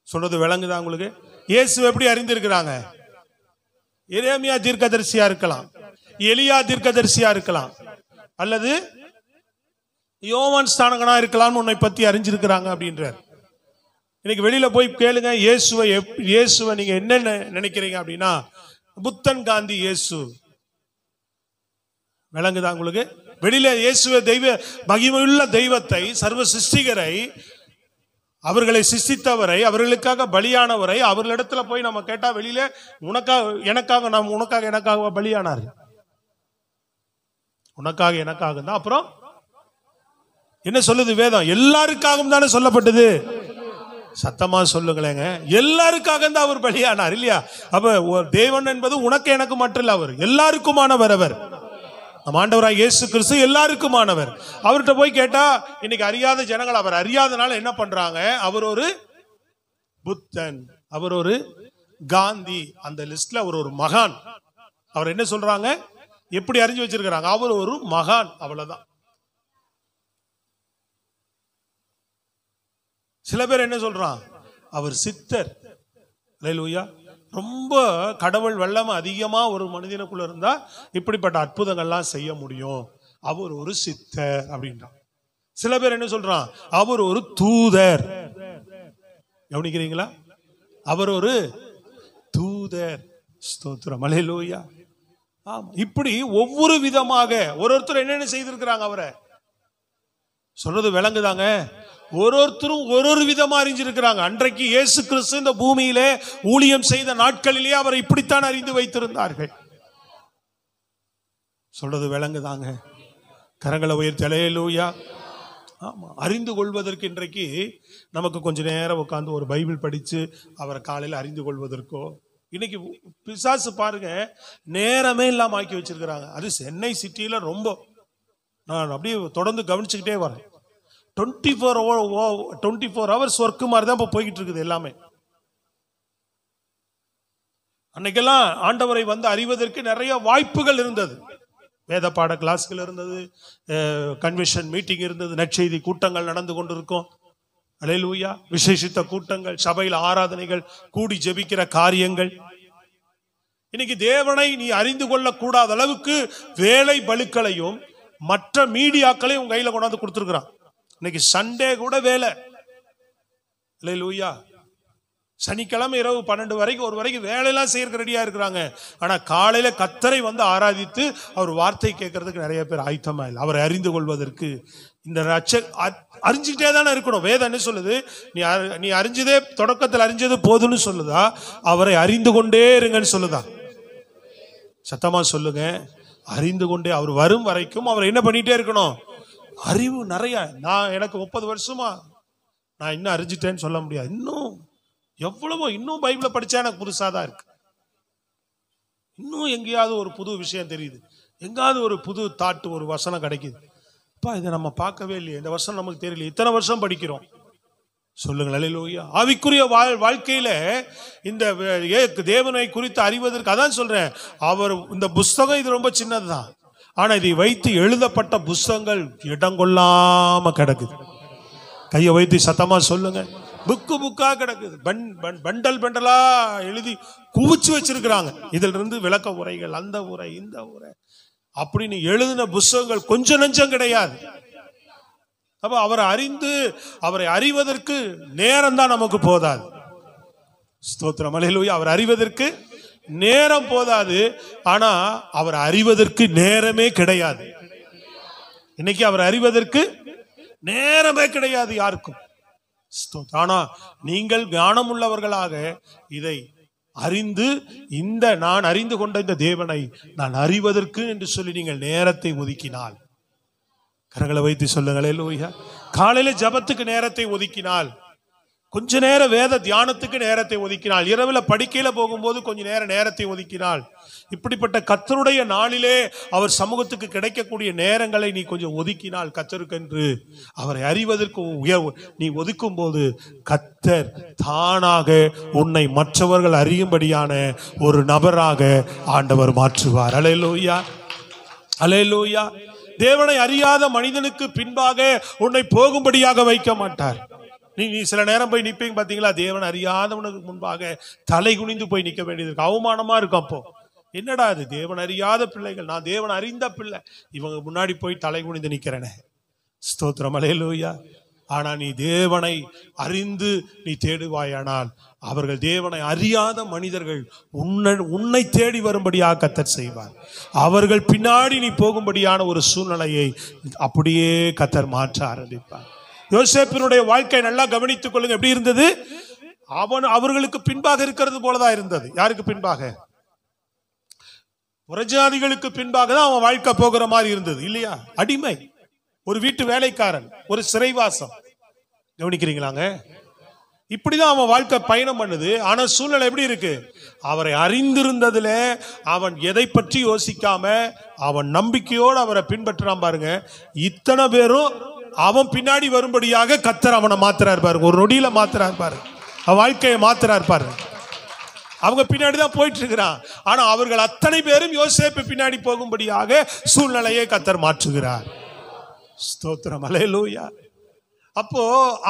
சொல்றது விளங்குதா உங்களுக்கு? இயேசு எப்படி அறிந்திருக்கிறாங்க? எரேமியா தீர்க்கதரிசியா இருக்கலாம், எலியா தீர்க்கதரிசியா இருக்கலாம், அல்லது யோவான் ஸ்நானகனா இருக்கலாம், உன்னை பத்தி அறிஞ்சிருக்கிறாங்க அப்படின்றார். இன்னைக்கு வெளியில போய் கேளுங்க, இயேசுவை நீங்க என்ன நினைக்கிறீங்க அப்படின்னா, புத்தன் காந்தி இயேசு. விளங்குதா உங்களுக்கு? வெளியில இயேசுவை தெய்வ மகிமையுள்ள தெய்வத்தை, சர்வ சிருஷ்டிகரை, அவர்களை சிருஷ்டித்தவரை, அவர்களுக்காக பலியானவரை அவர்களிடத்துல போய் நம்ம கேட்டா, வெளியில உனக்காக எனக்காக பலியானார், உனக்காக எனக்காக தான். அப்புறம் என்ன சொல்லுது வேதம்? எல்லாருக்காகவும் தானே சொல்லப்பட்டது. சத்தமா சொல்லுங்களேங்க, எல்லாருக்காக தான் அவர் பலியானார் இல்லையா? அப்ப தேவன் என்பது உனக்கு எனக்கு மட்டும் இல்ல, அவர் எல்லாருக்குமானவர். அவர் நம் ஆண்டவராய் இயேசு கிறிஸ்து எல்லாருக்குமானவர். அவர்கிட்ட போய் கேட்டா, இன்னைக்கு அறியாத ஜனங்கள் அவர் அறியாதனால என்ன பண்றாங்க, அவர் ஒரு புத்தன், அவர் ஒரு காந்தி, அந்த லிஸ்ட்ல அவர் ஒரு மகான். அவர் என்ன சொல்றாங்க, எப்படி அறிஞ்சு வச்சிருக்கிறாங்க, அவர் ஒரு மகான், அவ்வளவுதான். சில பேர் என்ன சொல்றான், அவர் சித்தர். அல்லேலூயா. ரொம்ப கடவுள் வல்லமை அதிகமா ஒரு மனிதனுக்குள்ள இருந்தா இப்படிப்பட்ட அற்புதங்கள்லாம் செய்ய முடியும், அவர் ஒரு சித்தர் அப்படின்றான். சில பேர் என்ன சொல்றான், அவர் ஒரு தூதர். கவனிக்கிறீங்களா? அவர் ஒரு தூதர். ஸ்தோத்திரம். அல்லேலூயா. ஆமா, இப்படி ஒவ்வொரு விதமாக ஒருத்தர் என்னென்ன செய்திருக்கிறாங்க அவரை. சொல்றது விளங்குதாங்க? ஒருத்தரும் ஒரு விதமா அறிஞ்சிருக்கிறாங்க. அன்றைக்கு இயேசு கிறிஸ்து இந்த பூமியிலே ஊழியம் செய்த நாட்களிலே அவரை இப்படித்தான் அறிந்து வைத்திருந்தார்கள். சொல்றது விளங்குதாங்க? கரங்களை உயர்த்தி அல்லேலூயா. ஆமா, அறிந்து கொள்வதற்கு இன்றைக்கு நமக்கு கொஞ்ச நேரம் உட்கார்ந்து ஒரு பைபிள் படிச்சு அவரை காலையில் அறிந்து கொள்வதற்கோ, இன்னைக்கு பிசாசு பாருங்க நேரமே இல்லாம ஆக்கி வச்சிருக்கிறாங்க. அது சென்னை சிட்டியில ரொம்ப, நான் அப்படியே தொடர்ந்து கவனிச்சுக்கிட்டே வரேன். 24 hours ஒர்க்கு மாதிரி தான் இப்போ போய்கிட்டு இருக்குது எல்லாமே. அன்னைக்கெல்லாம் ஆண்டவரை வந்து அறிவதற்கு நிறைய வாய்ப்புகள் இருந்தது. வேத பாட கிளாஸ்கள் இருந்தது, கன்வென்ஷன் மீட்டிங் இருந்தது, நற்செய்தி கூட்டங்கள் நடந்து கொண்டிருக்கும். அல்லேலூயா. விசேஷித்த கூட்டங்கள், சபையில் ஆராதனைகள், கூடி ஜெபிக்கிற காரியங்கள். இன்னைக்கு தேவனை நீ அறிந்து கொள்ள கூடாத அளவுக்கு வேலை பலுக்களையும் மற்ற மீடியாக்களையும் உங்க கையில கொண்டாந்து கொடுத்துருக்கிறான். இன்னைக்கு சண்டே கூட வேலை. அல்லேலூயா. சனிக்கிழமை இரவு 12 வரைக்கும் 1 வரைக்கும் வேலையெல்லாம் செய்யறதுக்கு ரெடியா இருக்கிறாங்க. ஆனா காலையில கர்த்தரை வந்து ஆராதித்து அவர் வார்த்தை கேட்கறதுக்கு நிறைய பேர் ஆயத்தமா இல்லை. அவரை அறிந்து கொள்வதற்கு இந்த அறிஞ்சுக்கிட்டே தானே இருக்கணும். வேதம் என்ன சொல்லுது? நீ அறிஞ்சதே, தொடக்கத்தில் அறிஞ்சது போதுன்னு சொல்லுதா, அவரை அறிந்து கொண்டே இருங்கன்னு சொல்லுதா? சத்தமா சொல்லுங்க. அறிந்து கொண்டே, அவர் வரும் வரைக்கும் அவர் என்ன பண்ணிட்டே இருக்கணும்? அறிவு நிறைய. எனக்கு 30 வருஷமா நான் இன்னும் அறிஞ்சிட்டேன்னு சொல்ல முடியாது. இன்னும் எவ்வளவோ, இன்னும் பைபிளை படிச்சா எனக்கு புதுசாதான் இருக்கு. இன்னும் எங்கேயாவது ஒரு புது விஷயம் தெரியுது, எங்காவது ஒரு புது தாட்டு, ஒரு வசனம் கிடைக்குது. அப்பா இதை நம்ம பார்க்கவே இல்லையே, இந்த வசனம் நமக்கு தெரியல, இத்தனை வருஷம் படிக்கிறோம். சொல்லுங்கள் அல்லேலூயா. ஆவிக்குரிய வாழ்க்கையில இந்த தேவனை குறித்து அறிவதற்கு அதான் சொல்றேன். அவர் இந்த புஸ்தகம் இது ரொம்ப சின்னதுதான், ஆனா இதை வைத்து எழுதப்பட்ட புஸ்தகங்கள் இடங்கொள்ளாம கிடக்குது. கையை வைத்து சத்தமா சொல்லுங்க. புக்கா கிடக்குது, பண்டல் பண்டலா எழுதி குவிச்சு வச்சிருக்கிறாங்க. இதுல இருந்து விளக்க உரைகள், அந்த உரை இந்த உரை அப்படின்னு எழுதின புஸ்தகங்கள் கொஞ்சம் நஞ்சம் கிடையாது. அப்ப அவரை அறிவதற்கு நேரம் தான் நமக்கு போதாது. ஸ்தோத்திரம் அல்லேலூயா. அவர் அறிவதற்கு நேரம் போதாது, ஆனா அவர் அறிவதற்கு நேரமே கிடையாது. இன்னைக்கு அவர் அறிவதற்கு நேரமே கிடையாது யாருக்கும். ஆனா நீங்கள் ஞானம் உள்ளவர்களாக இதை அறிந்து, நான் அறிந்து கொண்ட இந்த தேவனை நான் அறிவதற்கு என்று சொல்லி நீங்கள் நேரத்தை ஒதுக்கினால், கரங்களை வைத்து சொல்லுங்கள் அல்லேலூயா. காலையில ஜபத்துக்கு நேரத்தை ஒதுக்கினால், கொஞ்ச நேரம் வேத தியானத்துக்கு நேரத்தை ஒதுக்கினால், இரவுல படிக்கையில போகும்போது கொஞ்ச நேரத்தை ஒதுக்கினால், இப்படிப்பட்ட கர்த்தருடைய நாளிலே அவர் சமூகத்துக்கு கிடைக்கக்கூடிய நேரங்களை நீ கொஞ்சம் ஒதுக்கினால், கர்த்தருக்கென்று அவரை அறிவதற்கு நீ ஒதுக்கும் போது கர்த்தர் தானாக உன்னை மற்றவர்கள் அறியும்படியான ஒரு நபராக ஆண்டவர் மாற்றுவார். அல்லேலூயா, அல்லேலூயா. தேவனை அறியாத மனிதனுக்கு பின்பாக உன்னை போகும்படியாக வைக்க மாட்டார். நீ சில நேரம் போய் நிப்பீங்க பாத்தீங்களா, தேவன் அறியாதவனுக்கு முன்பாக தலை குனிந்து போய் நிற்க வேண்டியது இருக்கு. அவமானமா இருக்கும். அப்போ என்னடா அது, தேவன் அறியாத பிள்ளைகள், நான் தேவன் அறிந்த பிள்ளை, இவங்க முன்னாடி போய் தலை குனிந்து நிக்கிறேனே. ஸ்தோத்திரம் அல்லேலூயா. ஆனா நீ தேவனை அறிந்து நீ தேடுவாயானால், அவர்கள் தேவனை அறியாத மனிதர்கள் உன்னை தேடி வரும்படியாக கர்த்தர் செய்வார். அவர்கள் பின்னாடி நீ போகும்படியான ஒரு சூழ்நிலையை அப்படியே கர்த்தர் மாற்ற ஆரம்பிப்பார். யோசேப்பினுடைய வாழ்க்கை நல்லா கவனித்துக் கொள்ளுங்க. எப்படி இருந்தது? அவர்களுக்கு பின்பாக இருக்கிறது போலதான் இருந்தது. யாருக்கு பின்பாக? புறஜாதிகளுக்கு பின்பாக தான் அவன் வாழ்க்கை போகிற மாதிரி இருந்தது இல்லையா? அடிமை, ஒரு வீட்டு வேலைக்காரன், ஒரு சிறைவாசம். கவனிக்கிறீங்களாங்க? இப்படிதான் அவன் வாழ்க்கை பயணம் பண்ணுது. ஆனா சூழ்நிலை எப்படி இருக்கு? அவரை அறிந்திருந்ததுல அவன் எதை பற்றி யோசிக்காம அவன் நம்பிக்கையோடு அவரை பின்பற்றான் பாருங்க. இத்தனை பேரும் அவன் பின்னாடி வரும்படியாக கர்த்தர் அவனை மாத்துறாரு பாருங்க. ஒரு நொடியில மாத்துறாரு பாருங்க, அவன் வாழ்க்கையை மாத்துறாரு பாருங்க. அவங்க பின்னாடிதான் போயிட்டு இருக்கிறான். ஆனா அவர்கள் அத்தனை பேரும் யோசேப்பு பின்னாடி போகும்படியாக சூழ்நிலையை கர்த்தர் மாற்றுகிறார். ஸ்தோத்திரம் அல்லேலூயா. அப்போ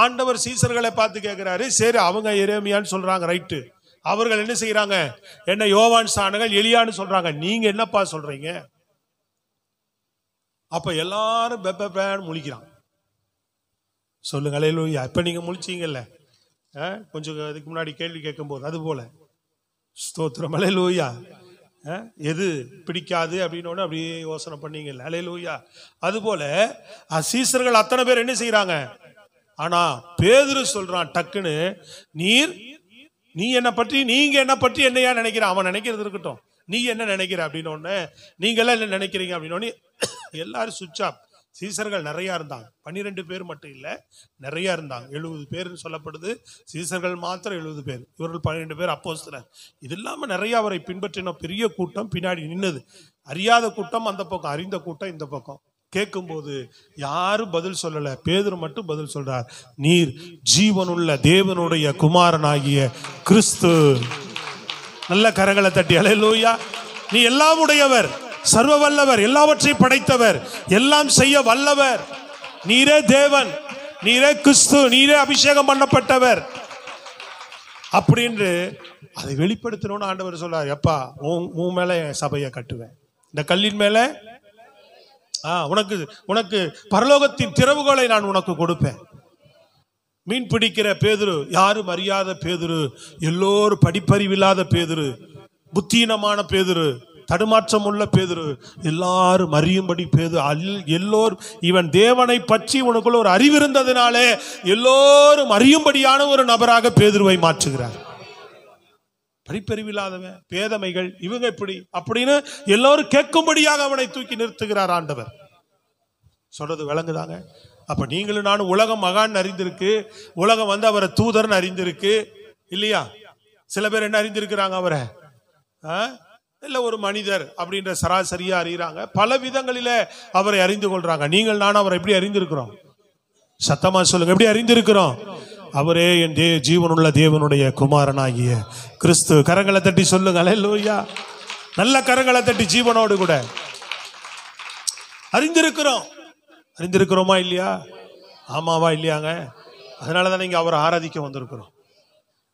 ஆண்டவர் சீசர்களை பார்த்து கேட்கிறாரு, சரி அவங்க எரேமியான்னு சொல்றாங்க, ரைட்டு. அவர்கள் என்ன செய்யறாங்க? என்ன யோவான் சானங்கள் எலியான்னு சொல்றாங்க, நீங்க என்னப்பா சொல்றீங்க? அப்ப எல்லாரும் பெப்பேன்னு முழிக்கிறான். சொல்லுங்க அல்லேலூயா. இப்ப நீங்க முழிச்சீங்கல்ல கொஞ்சம் அதுக்கு முன்னாடி கேள்வி கேட்கும் போது, அது போல ஸ்தோத்திரம் அல்லேலூயா. எது பிடிக்காது அப்படின்னு அப்படியே யோசனை பண்ணீங்கல்ல, அல்லேலூயா. அது போல சீசர்கள் அத்தனை பேர் என்ன செய்யறாங்க? ஆனா பேதுரு சொல்றான் டக்குன்னு, நீ என்ன பற்றி, நீங்க என்ன பற்றி என்னையா நினைக்கிற? அவன் நினைக்கிறது இருக்கட்டும், நீ என்ன நினைக்கிற அப்படின்னு ஒண்ணு, நீங்க எல்லாம் என்ன நினைக்கிறீங்க அப்படின்னு எல்லாரும் சுவிட்ச் ஆஃப். சீசர்கள் நிறைய இருந்தாங்க, 12 பேர் மட்டும் இல்ல, நிறைய இருந்தாங்க. 70 பேர் சொல்லப்படுது. சீசர்கள் மாத்திரம் 70 பேர், இவர்கள் 12 பேர் அப்போஸ்தலர். இது இல்லாம நிறைய அவரை பின்பற்றின பெரிய கூட்டம் பின்னாடி நின்னது. அறியாத கூட்டம் அந்த பக்கம், அறிந்த கூட்டம் இந்த பக்கம். கேட்கும் போது யாரும் பதில் சொல்லல, பேதுரு மட்டும் பதில் சொல்றார், நீர் ஜீவனுள்ள தேவனுடைய குமாரனாகிய கிறிஸ்து. நல்ல கரங்களை தட்டி அல்லேலூயா. நீ எல்லாம் உடையவர், சர்வ வல்லவர், எல்லாவற்றையும் படைத்தவர், எல்லாம் செய்ய வல்லவர், நீரே தேவன், நீரே கிறிஸ்து, நீரே அபிஷேகம் பண்ணப்பட்டவர் அப்படின்னு அதை வெளிப்படுத்தணும்னு ஆண்டவர் சொல்றார். எப்பா உன் மேல சபையை கட்டுவேன், இந்த கல்லின் மேல உனக்கு பரலோகத்தின் திறவுகளை நான் உனக்கு கொடுப்பேன். மீன் பிடிக்கிற பேதுரு யாரும் அறியாத பேதுரு, எல்லோரும் படிப்பறிவில்லாத பேதுரு, புத்தீனமான பேதுரு, தடுமாற்றம் உள்ள பேதுரு, எல்லாரும் அறியும்படி எல்லோரும் இவன் தேவனை பற்றி உனக்குள்ள ஒரு அறிவு இருந்ததினாலே எல்லோரும் அறியும்படியான ஒரு நபராக பேதுருவை மாற்றுகிறார். படிப்பறிவில்லாதவன், பேதமைகள், இவங்க எப்படி அப்படின்னு எல்லோரும் கேட்கும்படியாக அவனை தூக்கி நிறுத்துகிறார் ஆண்டவர். சொல்றது விளங்குதாங்க? அப்ப நீங்களும் நானும் உலகம் மகான் அறிந்திருக்கு, உலகம் அவரை தூதர்னு அறிந்திருக்கு இல்லையா? சில பேர் என்ன அறிந்திருக்கிறாங்க? அவரை இல்ல ஒரு மனிதர் அப்படின்ற சராசரியா அறிகிறாங்க. பல விதங்களில அவரை அறிந்து கொள்றாங்க. நீங்கள் நானும் அவரை எப்படி அறிந்திருக்கிறோம்? சத்தமா சொல்லுங்க, எப்படி அறிந்திருக்கிறோம்? அவரே என் ஜீவனுள்ள தேவனுடைய குமாரனாகிய கிறிஸ்து. கரங்களை தட்டி சொல்லுங்க அல்லேலூயா. நல்ல கரங்களை தட்டி ஜீவனோடு கூட அறிந்திருக்கிறோம். அறிந்திருக்கிறோமா இல்லையா? ஆமாவா இல்லையாங்க? அதனாலதான் நீங்க அவரை ஆராதிக்க வந்திருக்கிறோம்.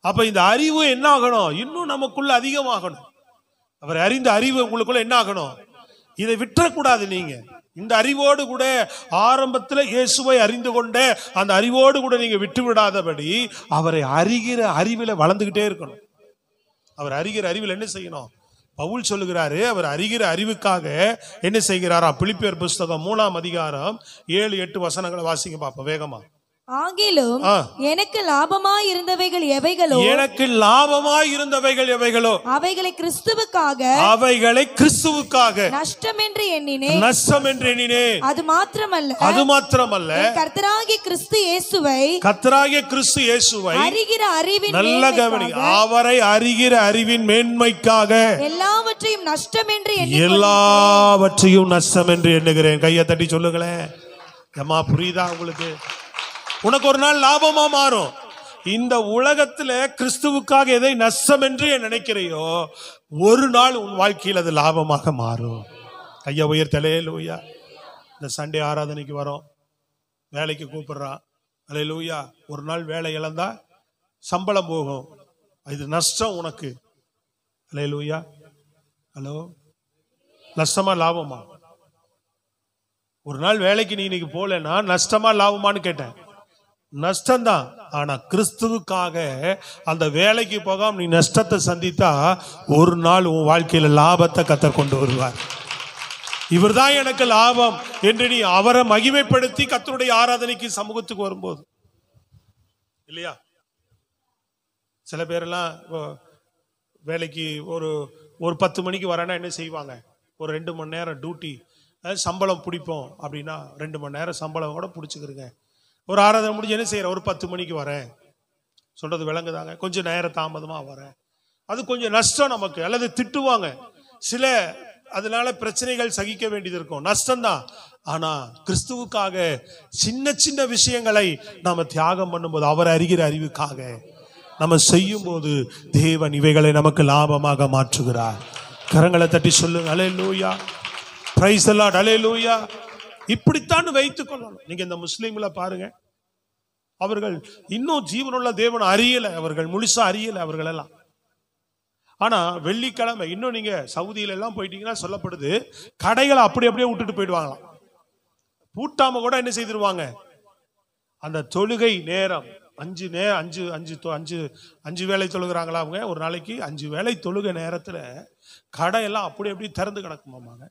அப்ப இந்த அறிவு என்ன ஆகணும்? இன்னும் நமக்குள்ள அதிகமாகணும். அவரை அறிந்த அறிவு உங்களுக்குள்ள என்ன ஆகணும்? இதை விட்டுறக்கூடாது. நீங்க இந்த அறிவோடு கூட ஆரம்பத்தில் இயேசுவை அறிந்து கொண்ட அந்த அறிவோடு கூட நீங்க விட்டு விடாதபடி அவரை அறிகிற அறிவில வளர்ந்துகிட்டே இருக்கணும். அவர் அறிகிற அறிவில் என்ன செய்யணும்? பவுல் சொல்லுகிறாரு, அவர் அறிகிற அறிவுக்காக என்ன செய்கிறாரா? பிலிப்பியர் புஸ்தகம் 3ஆம் அதிகாரம் 7-8 வசனங்களை வாசிங்க பாப்போம் வேகமா. ஆகிலும் எனக்கு லாபமாய் இருந்தவைகள் எவைகளோ, எனக்கு லாபமாய் இருந்தவைகள் எவைகளோ அவைகளை கிறிஸ்துவுக்காக நஷ்டம் என்று எண்ணினேன். அது மாத்திரமல்ல கர்த்தராகிய கிறிஸ்து இயேசுவை அறிகிற அறிவின், நல்ல கவனி, அவரை அறிகிற அறிவின் மேன்மைக்காக எல்லாவற்றையும் நஷ்டம் என்று எண்ணுகிறேன். கையை தட்டி சொல்லுங்களேன். ஏமா புரியுதா உங்களுக்கு? உனக்கு ஒரு நாள் லாபமா மாறும். இந்த உலகத்துல கிறிஸ்துவுக்காக எதை நஷ்டம் என்று நினைக்கிறையோ ஒரு நாள் உன் வாழ்க்கையில் அது லாபமாக மாறும். கையா உயர்த்தலே லூயா. இந்த சண்டே ஆராதனைக்கு வரோம், வேலைக்கு கூப்பிடுறான், அலே லூயா. ஒரு நாள் வேலை இழந்தா சம்பளம் போகும், இது நஷ்டம் உனக்கு. அலே லூயா. ஹலோ, நஷ்டமா லாபமா? ஒரு நாள் வேலைக்கு நீ இன்னைக்கு போலன்னா நஷ்டமா லாபமானு கேட்டேன். நஷ்டம்தான். ஆனா கிறிஸ்துவுக்காக அந்த வேலைக்கு போகாம நீ நஷ்டத்தை சந்தித்தா ஒரு நாள் உன் வாழ்க்கையில லாபத்தை கர்த்தர் கொண்டு வருவார். இவர் தான் எனக்கு லாபம் என்று நீ அவரை மகிமைப்படுத்தி கர்த்தருடைய ஆராதனைக்கு சமூகத்துக்கு வரும்போது இல்லையா? சில பேரெல்லாம் வேலைக்கு ஒரு 10 மணிக்கு வரேன்னா என்ன செய்வாங்க? ஒரு 2 மணி நேரம் டியூட்டி, சம்பளம் பிடிப்போம் அப்படின்னா 2 மணி நேரம் சம்பளம் கூட பிடிச்சிக்கிறங்க. ஒரு ஆராதனை முடிஞ்சு என்ன செய்யற? ஒரு 10 மணிக்கு வரேன். சொல்றது விளங்குதாங்க? கொஞ்சம் நேரம் தாமதமா வரேன், அது கொஞ்சம் நஷ்டம் நமக்கு. அல்லது திட்டுவாங்க, சில அதனால பிரச்சனைகள் சகிக்க வேண்டியது இருக்கும், நஷ்டம்தான். ஆனா கிறிஸ்துவுக்காக சின்ன சின்ன விஷயங்களை நாம தியாகம் பண்ணும்போது, அவர் அறிகிற அறிவுக்காக நம்ம செய்யும் போது தேவன் இவைகளை நமக்கு லாபமாக மாற்றுகிறார். கரங்களை தட்டி சொல்லுங்க அல்லேலூயா. Price the lord. அல்லேலூயா. இப்படித்தான் வைத்துக் கொள்ளணும். நீங்க இந்த முஸ்லிம்ல பாருங்க, அவர்கள் இன்னும் ஜீவனுள்ள தேவன் அறியல, அவர்கள் முழுசா அறியல அவர்கள் எல்லாம். ஆனா வெள்ளிக்கிழமை இன்னும் நீங்க சவுதியில எல்லாம் போயிட்டீங்கன்னா சொல்லப்படுது, கடைகளை அப்படியே விட்டுட்டு போயிடுவாங்களாம். பூட்டாம கூட என்ன செய்திருவாங்க? அந்த தொழுகை நேரம் 5 வேளை தொழுகிறாங்களா அவங்க ஒரு நாளைக்கு? 5 வேளை தொழுகை நேரத்துல கடையெல்லாம் அப்படியே திறந்து கிடக்குமாமாங்க.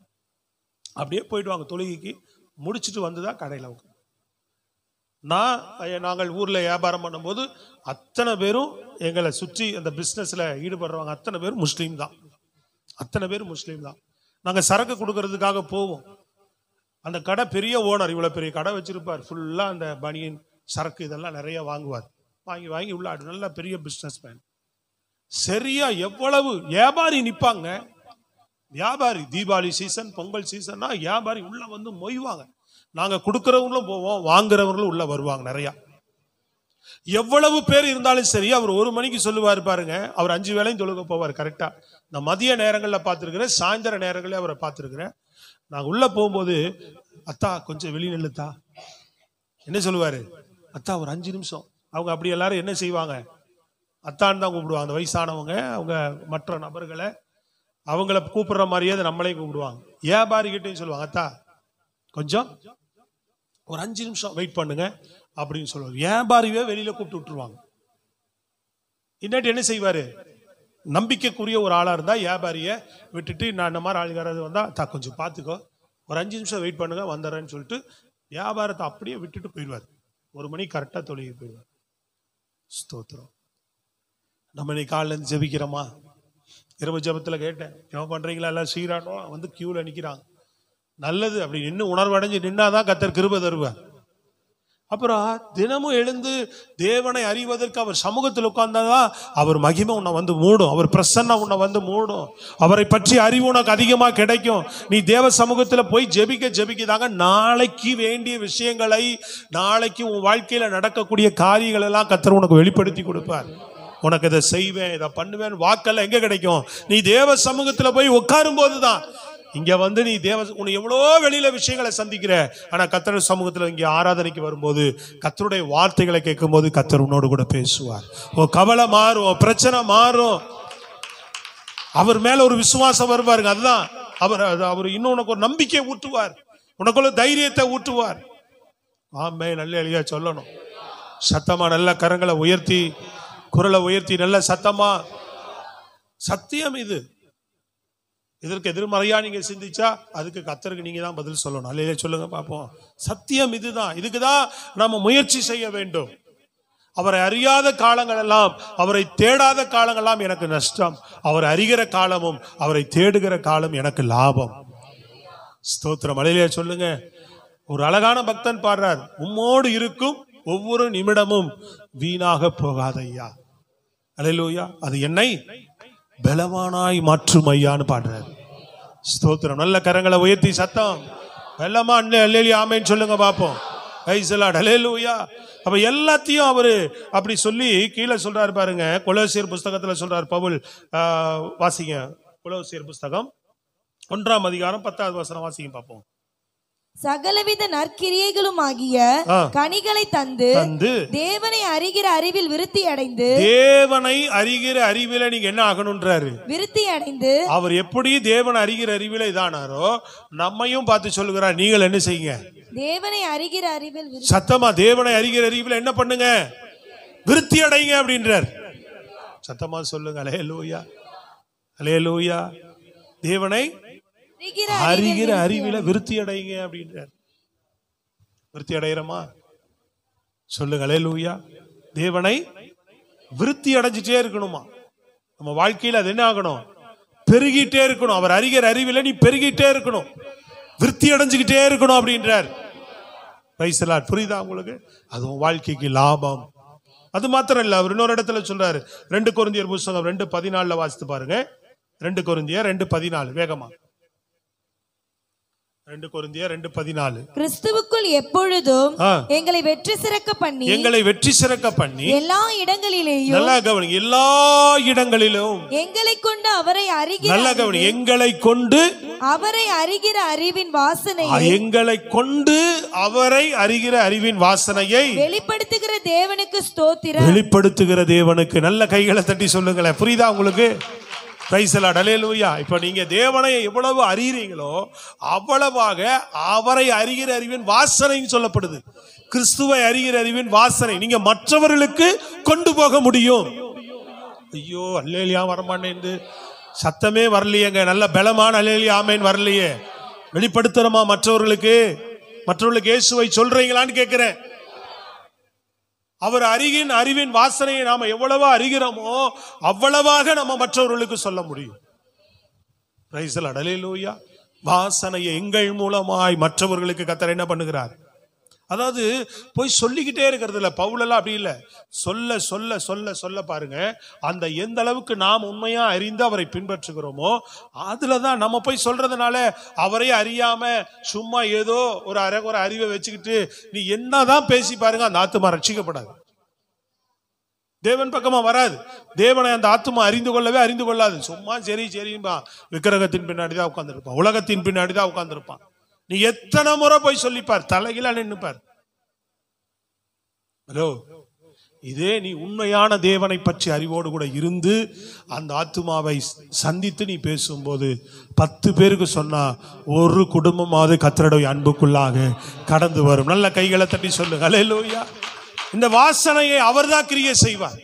அப்படியே போயிடுவாங்க தொழுகைக்கு, முடிச்சுட்டு வந்துதான் கடையில் அவங்க. நாங்கள் ஊர்ல வியாபாரம் பண்ணும்போது அத்தனை பேரும் எங்களை சுற்றி அந்த பிசினஸ்ல ஈடுபடுறவங்க அத்தனை பேரும் முஸ்லீம் தான். நாங்க சரக்கு கொடுக்கறதுக்காக போவோம். அந்த கடை பெரிய ஓனர், இவ்வளவு பெரிய கடை வச்சிருப்பார், ஃபுல்லா அந்த பனியன் சரக்கு இதெல்லாம் நிறைய வாங்குவார். வாங்கி உள்ள நல்ல பெரிய பிசினஸ் மேன். சரியா எவ்வளவு வியாபாரி நிப்பாங்க, வியாபாரி தீபாவளி சீசன், பொங்கல் சீசன்னா வியாபாரி உள்ள வந்து மொய்வாங்க. நாங்க கொடுக்கிறவங்களும் போவோம், வாங்குறவங்களும் உள்ள வருவாங்க நிறைய. எவ்வளவு பேர் இருந்தாலும் சரி, அவர் 1 மணிக்கு சொல்லுவார் பாருங்க, அவர் 5 வேளையும் தொழுக போவார் கரெக்டா. நான் மதிய நேரங்களில் பார்த்துருக்கிறேன், சாயந்தர நேரங்களில் அவரை பார்த்துருக்கிறேன். நாங்கள் உள்ள போகும்போது, அத்தா கொஞ்சம் வெளி நில்லுத்தா, என்ன சொல்லுவாரு? அத்தா ஒரு 5 நிமிஷம். அவங்க அப்படி எல்லாரும் என்ன செய்வாங்க? அத்தான்னு தான் கூப்பிடுவாங்க. அந்த வயசானவங்க அவங்க மற்ற நபர்களை அவங்கள கூப்பிடுற மாதிரியே நம்மளையும் கூப்பிடுவாங்க. வியாபாரி கிட்டையும் சொல்லுவாங்க, அத்தா கொஞ்சம் ஒரு 5 நிமிஷம் வெயிட் பண்ணுங்க அப்படின்னு சொல்லுவார். வியாபாரியே வெளியில கூப்பிட்டு விட்டுருவாங்க. இன்னாட்டி என்ன செய்வாரு, நம்பிக்கைக்குரிய ஒரு ஆளா இருந்தா வியாபாரியை விட்டுட்டு, நான் இந்த மாதிரி ஆளுங்கிறது வந்தா கொஞ்சம் பார்த்துக்கோ, ஒரு 5 நிமிஷம் வெயிட் பண்ணுங்க வந்துடுறேன்னு சொல்லிட்டு வியாபாரத்தை அப்படியே விட்டுட்டு போயிடுவார். 1 மணி கரெக்டாக தொழுகி போயிடுவார். ஸ்தோத்திரம். நம்ம இன்னைக்கு காலில் இருந்து ஜெபிக்கிறோமா? இரவு ஜெபத்தில் கேட்டேன், ஜெபம் பண்றீங்களா? எல்லாம் சீரானோ வந்து கியூல நிற்கிறாங்க. நல்லது, அப்படி நின்று உணர்வு அடைஞ்சு நின்னாதான் கர்த்தர் கிருபை தருவார். அப்புறம் தினமும் எழுந்து தேவனை அறிவதற்கு அவர் சமூகத்தில் உட்கார்ந்தாதான் அவர் மகிமை உன்னை வந்து மூடும், அவர் பிரசன்னம் உன்னை வந்து மூடும், அவரை பற்றி அறிவு உனக்கு அதிகமாக கிடைக்கும். நீ தேவ சமூகத்தில் போய் ஜெபிக்கதாங்க நாளைக்கு வேண்டிய விஷயங்களை, நாளைக்கு உன் வாழ்க்கையில நடக்கக்கூடிய காரியங்கள் எல்லாம் கர்த்தர் உனக்கு வெளிப்படுத்தி கொடுப்பார். உனக்கு இதை செய்வேன், இதை பண்ணுவேன் வாக்கெல்லாம் எங்க கிடைக்கும்? நீ தேவ சமூகத்தில் போய் உட்காரும் போதுதான். இங்க வந்து நீ உன்னை எவ்வளோ வெளியில விஷயங்களை சந்திக்கிற, ஆனா கர்த்தர் சமூகத்தில் இங்க ஆராதனைக்கு வரும்போது கர்த்தருடைய வார்த்தைகளை கேட்கும் போது கர்த்தர் உன்னோடு கூட பேசுவார். உன் கவலை மாறும், உன் பிரச்சனை மாறும், அவர் மேல ஒரு விசுவாசம் வருவாருங்க. அதுதான் அவர் இன்னும் உனக்கு ஒரு நம்பிக்கை ஊட்டுவார், உனக்குள்ள தைரியத்தை ஊட்டுவார். ஆமே, நல்ல எளியா சொல்லணும். சத்தமா நல்ல கரங்களை உயர்த்தி, குரலை உயர்த்தி நல்ல சத்தமா, சத்தியம் இது. இதற்கு எதிர்மறையா நீங்க சிந்திச்சா அதுக்கு கர்த்தருக்கு நீங்க தான் பதில் சொல்லணும். அல்லையே சொல்லுங்க பார்ப்போம். சத்தியம் இதுதான். இதுக்குதான் நம்ம முயற்சி செய்ய வேண்டும். அவரை அறியாத காலங்கள் எல்லாம், அவரை தேடாத காலங்கள் எல்லாம் எனக்கு நஷ்டம். அவரை அறிகிற காலமும் அவரை தேடுகிற காலம் எனக்கு லாபம். ஸ்தோத்திரம். அல்லையே சொல்லுங்க. ஒரு அழகான பக்தன் பாடுறார், உம்மோடு இருக்கும் ஒவ்வொரு நிமிடமும் வீணாக போகாதையா. அல்லேலூயா. அது என்னை பலவானாய் மாற்றும் ஐயான்னு பாடுறாரு. ஸ்தோத்திரம். நல்ல கரங்களை உயர்த்தி சத்தம் வெள்ளமா அல்லேலூயா ஆமென் சொல்லுங்க பாப்போம். Praise the lord. அல்லேலூயா. அப்ப எல்லாத்தையும் அவரு அப்படி சொல்லி கீழே சொல்றாரு பாருங்க. கொலோசியர் புஸ்தகத்துல சொல்றாரு பவுல். வாசிங்க கொலோசியர் புஸ்தகம் 1ஆம் அதிகாரம் 10வது வசனம் வாசிங்க பாப்போம். சகலவித நற்கிரியைகளும் ஆகிய கனிகளை தந்து தேவனை அறிகிற அறிவில் விருத்தி அடைந்து, தேவனை அறிகிற அறிவில நீங்க என்ன ஆகணும்ன்றாரு? விருத்தி அடைந்து. அவர் எப்படி தேவனை அறிகிற அறிவில இதானாரோ நம்மையும் பார்த்து சொல்லுகிறார், நீங்கள் என்ன செய்யுங்க? தேவனை அறிகிற அறிவில். சத்தமா தேவனை அறிகிற அறிவில என்ன பண்ணுங்க? விருத்தி அடைங்க அப்படின்றார். சத்தமா சொல்லுங்க. அல்லேலூயா, அல்லேலூயா. தேவனை அறிகிற அறிவில விருத்தி அடைங்க அப்படின்றார். விருத்தி அடைகிறோமா? சொல்லுங்க. அல்லேலூயா. தேவனை விருத்தி அடைஞ்சிட்டே இருக்கணுமா நம்ம வாழ்க்கையில்? அது என்ன ஆகணும்? பெருகிட்டே இருக்கணும். அவர் அறிகிற அறிவில நீ பெருகிட்டே இருக்கணும், விருத்தி அடைஞ்சுக்கிட்டே இருக்கணும் அப்படின்றார். Price the Lord. புரியுதா உங்களுக்கு? அதுவும் வாழ்க்கைக்கு லாபம். அது மாத்திரம் இல்ல, அவர் இன்னொரு இடத்துல சொல்றாரு. 2 கொரிந்தியர் புத்தகம் 2:14 வாசித்து பாருங்க. 2 கொரிந்தியர் 2:14 வேகமா. 2 கொரிந்தியர் 2:14. கிறிஸ்துவுக்குள் எப்பொழுதும் எங்களை வெற்றி சிறக்க பண்ணி, எங்களை வெற்றி சிறக்க பண்ணி எல்லா இடங்களிலேயும், நல்லா கவனிங்க, எல்லா இடங்களிலும் எங்களை கொண்டு அவரை அறிகிற, நல்லா கவனி, எங்களை கொண்டு அவரை அறிகிற அறிவின் வாசனையை, எங்களை கொண்டு அவரை அறிகிற அறிவின் வாசனையை வெளிப்படுத்துகிற தேவனுக்கு ஸ்தோத்திரம். வெளிப்படுத்துகிற தேவனுக்கு. நல்ல கைகளை தட்டி சொல்லுங்களேன். புரியுதா உங்களுக்கு? Praise the lord. அல்லேலூயா. இப்ப நீங்க தேவனை எவ்வளவு அறிகிறீங்களோ அவ்வளவாக அவரை அறிகிற அறிவின் வாசனைன்னு சொல்லப்படுது. கிறிஸ்துவை அறிகிற அறிவின் வாசனை நீங்க மற்றவர்களுக்கு கொண்டு போக முடியும். ஐயோ அல்லேலூயா வரமாட்டேன்னு சத்தமே வரலையேங்க. நல்ல பலமான அல்லேலூயா ஆமென் வரலையே. வெளிப்படுத்துறோமா மற்றவர்களுக்கு? மற்றவர்களுக்கு இயேசுவை சொல்றீங்களான்னு கேட்கிறேன். அவர் அறிவின் வாசனையை நாம எவ்வளவா அறிகிறோமோ அவ்வளவாக நம்ம மற்றவர்களுக்கு சொல்ல முடியும். Praise the lord. அல்லேலூயா. வாசனையை எங்கள் மூலமாய் மற்றவர்களுக்கு கர்த்தர் என்ன பண்ணுகிறார்? அதாவது போய் சொல்லிக்கிட்டே இருக்கிறது இல்ல. பவுலெல்லாம் அப்படி இல்லை. சொல்ல சொல்ல சொல்ல சொல்ல பாருங்க, அந்த எந்த அளவுக்கு நாம் உண்மையா அறிந்து அவரை பின்பற்றுகிறோமோ அதுலதான் நம்ம போய் சொல்றதுனால அவரே அறியாம சும்மா ஏதோ ஒரு அரைகுறை அறிவை வச்சுக்கிட்டு நீ என்னதான் பேசி பாருங்க, அந்த ஆத்துமா ரட்சிக்கப்படாது, தேவன் பக்கமா வராது. தேவனை அந்த ஆத்துமா அறிந்து கொள்ளாது. சும்மா சரி சரிம்பா விக்கிரகத்தின் பின்னாடிதான் உட்கார்ந்துருப்பான், உலகத்தின் பின்னாடிதான் உட்கார்ந்துருப்பான். நீ எத்தனை முறை போய் சொல்லிப்பார், தலைகீழா நின்னுப்பார். ஹலோ, இதே நீ உண்மையான தேவனை பற்றி அறிவோடு கூட இருந்து அந்த ஆத்துமாவை சந்தித்து நீ பேசும்போது 10 பேருக்கு சொன்னா ஒரு குடும்பமாவது கர்த்தருடைய அன்புக்குள்ளாக கடந்து வரும். நல்ல கைகளை தட்டி சொல்லுங்க அல்லேலூயா. இந்த வாசனையை அவர்தான் கிரியை செய்வார்.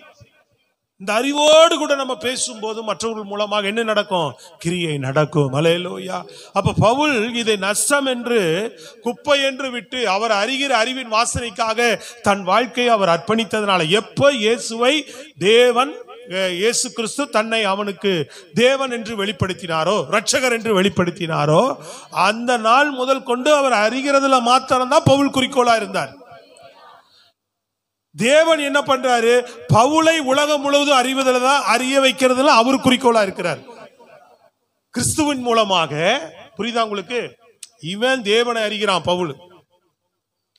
இந்த அறிவோடு கூட நம்ம பேசும்போது மற்றவர்கள் மூலமாக என்ன நடக்கும்? கிரியை நடக்கும். அல்லேலூயா. அப்ப பவுல் இதை நஷ்டம் என்று குப்பை என்று விட்டு அவர் அறிகிற அறிவின் வாசனைக்காக தன் வாழ்க்கையை அவர் அர்ப்பணித்ததனால, எப்ப இயேசுவை தேவன் இயேசு கிறிஸ்து தன்னை அவனுக்கு தேவன் என்று வெளிப்படுத்தினாரோ, இரட்சகர் என்று வெளிப்படுத்தினாரோ, அந்த நாள் முதல் கொண்டு அவர் அறிகிறதுல மாத்திரம்தான் பவுல் குறிக்கோளா இருந்தார். தேவன் என்ன பண்றாரு? பவுலை உலகம் முழுவதும் அறிவதில் தான், அறிய வைக்கிறதுல அவர் குறிக்கோளா இருக்கிறார். கிறிஸ்துவின் மூலமாக. புரியுதா உங்களுக்கு? இவன் தேவனை அறிகிறான் பவுல்.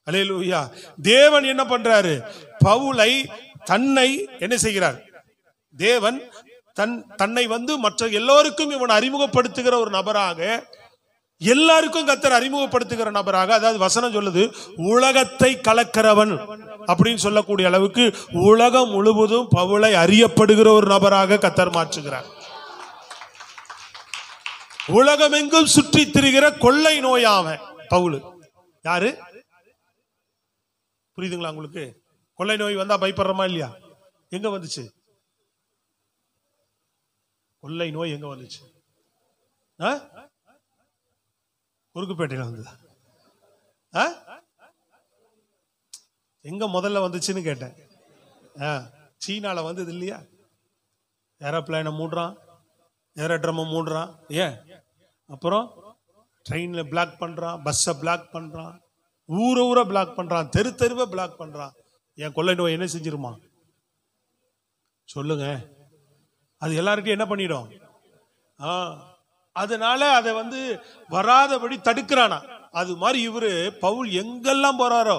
அல்லேலூயா. தேவன் என்ன பண்றாரு? பவுலை தன்னை என்ன செய்கிறார்? தேவன் தன்னை மற்ற எல்லோருக்கும் இவன் அறிமுகப்படுத்துகிற ஒரு நபராக, எல்லாருக்கும் கர்த்தர் அறிமுகப்படுத்துகிற நபராக, அதாவது வசனம் சொல்லுது உலகத்தை கலக்கிறவன் அப்படின்னு சொல்லக்கூடிய அளவுக்கு உலகம் முழுவதும் பவுலை அறியப்படுகிற ஒரு நபராக கர்த்தர் மாற்றுகிறார். உலகமெங்கும் சுற்றி திரிகிற கொள்ளை நோயாம பவுல். யாரு? புரியுதுங்களா உங்களுக்கு? கொள்ளை நோய் வந்தா பயப்படுறமா இல்லையா? எங்க வந்துச்சு கொள்ளை நோய்? எங்க வந்துச்சு? குறுக்குப்பேட்டையில வந்ததா? எங்க முதல்ல வந்துச்சுன்னு கேட்டேன். சீனால வந்தது இல்லையா? ஏரோப்ளைனை மூடுறான், ஏரோட்ரமை மூடுறான். ஏன்? அப்புறம் ட்ரெயின்ல பிளாக் பண்றான், பஸ்ஸை பிளாக் பண்றான், ஊரை பிளாக் பண்றான், தெருவை பிளாக் பண்றான். என் கொள்ளை நோய் என்ன செஞ்சிருமா சொல்லுங்க? அது எல்லார்கிட்டையும் என்ன பண்ணிடும்? அதனால அதை வராதபடி தடுக்கிறானா. அது மாதிரி இவரு பவுல் எங்கெல்லாம் போறாரோ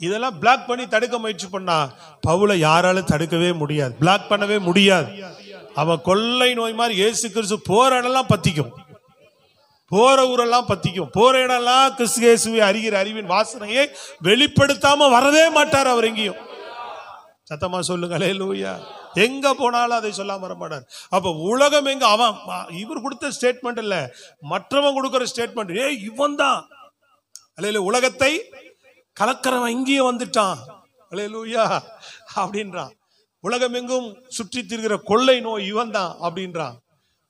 இதெல்லாம் பிளாக் பண்ணி தடுக்க முயற்சி பண்ணா பவுலை யாராலும் தடுக்கவே முடியாது, பிளாக் பண்ணவே முடியாது. அவன் கொள்ளை நோய் மாதிரி இயேசு கிறிஸ்து போற இடம்லாம் பத்திக்கும், போற ஊரெல்லாம் பத்திக்கும், போற இடம்லாம் கிறிஸ்து இயேசுவை அறிகிற அறிவின் வாசனையை வெளிப்படுத்தாம வரவே மாட்டார் அவர் எங்கேயும். சத்தமா சொல்லுங்க அல்லேலூயா. எங்க போனாலும் அதை சொல்லாம வர மாட்டார். அப்ப உலகம் எங்க, அவன் இவர் கொடுத்த ஸ்டேட்மெண்ட் இல்ல, மற்றவன் கொடுக்கிற ஸ்டேட்மெண்ட். இவன் தான் அல்லேலூயா உலகத்தை கலக்கிறவன் இங்கேயே வந்துட்டான் அல்லேலூயா அப்படின்றான். உலகம் எங்கும் சுற்றி திரிகிற கொள்ளை நோய் இவன் தான் அப்படின்றான்.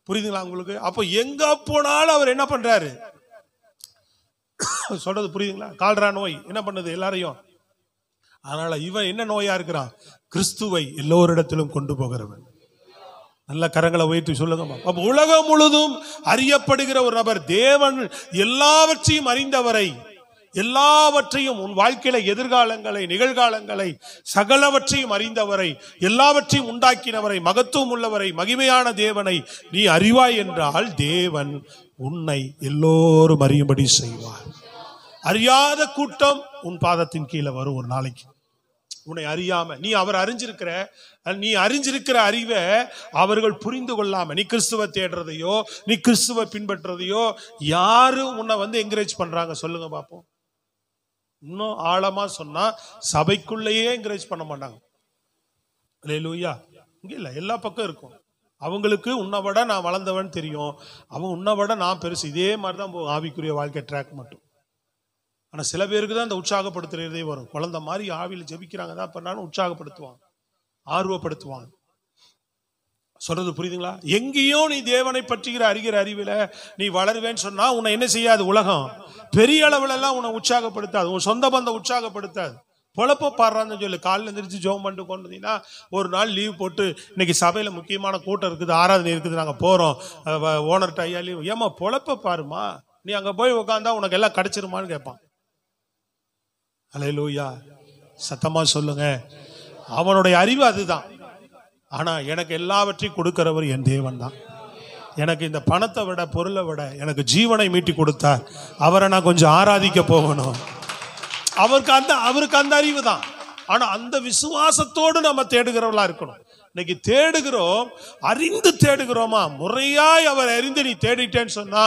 புரியுதுங்களா உங்களுக்கு? அப்ப எங்க போனாலும் அவர் என்ன பண்றாரு? சொல்றது புரியுதுங்களா? கால்ரா நோய் என்ன பண்ணுது எல்லாரையும். அதனால இவன் என்ன நோயா இருக்கிறான்? கிறிஸ்துவை எல்லோரிடத்திலும் கொண்டு போகிறவன். நல்ல கரங்களை உயர்த்தி சொல்லுங்க. அப்ப உலகம் முழுதும் அறியப்படுகிற ஒரு நபர், தேவன் எல்லாவற்றையும் அறிந்தவரை, எல்லாவற்றையும் உன் வாழ்க்கையில எதிர்காலங்களை, நிகழ்காலங்களை, சகலவற்றையும் அறிந்தவரை, எல்லாவற்றையும் உண்டாக்கினவரை, மகத்துவம் உள்ளவரை, மகிமையான தேவனை நீ அறிவாய் என்றால் தேவன் உன்னை எல்லோரும் அறியும்படி செய்வார். அறியாத கூட்டம் உன் பாதத்தின் கீழே வரும் ஒரு நாளைக்கு. உன்னை அறியாம நீ அவர் அறிஞ்சிருக்கிற, நீ அறிஞ்சிருக்கிற அறிவை அவர்கள் புரிந்து கொள்ளாம நீ கிறிஸ்துவ தேடுறதையோ, நீ கிறிஸ்துவ பின்பற்றதையோ யாரும் உன்னை என்கரேஜ் பண்றாங்க சொல்லுங்க பாப்போம். இன்னும் ஆழமா சொன்னா சபைக்குள்ளேயே என்கரேஜ் பண்ண மாட்டாங்க. அல்லேலூயா. இங்க இல்ல, எல்லா பக்கம் இருக்கும். அவங்களுக்கு உன்னை விட நான் வளர்ந்தவன் தெரியும், அவன் உன்னை விட நான் பெருசு. இதே மாதிரிதான் ஆவிக்குரிய வாழ்க்கை ட்ராக் மட்டும். ஆனா சில பேருக்கு தான் இந்த உற்சாகப்படுத்துறதே வரும். குழந்தை மாதிரி ஆவியில் ஜெபிக்கிறாங்க தான் பண்ணாலும் உற்சாகப்படுத்துவாங்க, ஆர்வப்படுத்துவாங்க. சொல்றது புரியுதுங்களா? எங்கேயும் நீ தேவனை பற்றிக்கிற அறிகிற அறிவில நீ வளருவேன்னு சொன்னா உன்னை என்ன செய்யாது? உலகம் பெரிய அளவுல எல்லாம் உன்னை உற்சாகப்படுத்தாது, உன் சொந்த பந்த உற்சாகப்படுத்தாது. பொழப்ப பாடுறான்னு சொல்லி காலையில் எந்திரிச்சு ஜெபம் பண்ணிட்டு கொண்டீங்கன்னா, ஒரு நாள் லீவ் போட்டு இன்னைக்கு சபையில முக்கியமான கூட்டம் இருக்குது, ஆராதனை இருக்குது, நாங்க போறோம், ஓனர்கிட்ட ஐயா லீவ். ஏமா பொழப்ப பாருமா, நீ அங்க போய் உட்காந்தா உனக்கு எல்லாம் கிடைச்சிருமான்னு கேட்பான். அல்லேலூயா. சத்தமா சொல்லுங்க. அவனுடைய அறிவு அதுதான். ஆனா எனக்கு எல்லாவற்றையும் கொடுக்கிறவர் என் தேவன் தான். எனக்கு இந்த பணத்தை விட, பொருளை விட எனக்கு ஜீவனை மீட்டி கொடுத்தார். அவரை நான் கொஞ்சம் ஆராதிக்க போகணும். அவருக்கு அந்த அறிவு தான். ஆனா அந்த விசுவாசத்தோடு நம்ம தேடுகிறவளா இருக்கணும். இன்னைக்கு தேடுகிறோம், அறிந்து தேடுகிறோமா? முறையாய் அவர் அறிந்து நீ தேடிட்டேன்னு சொன்னா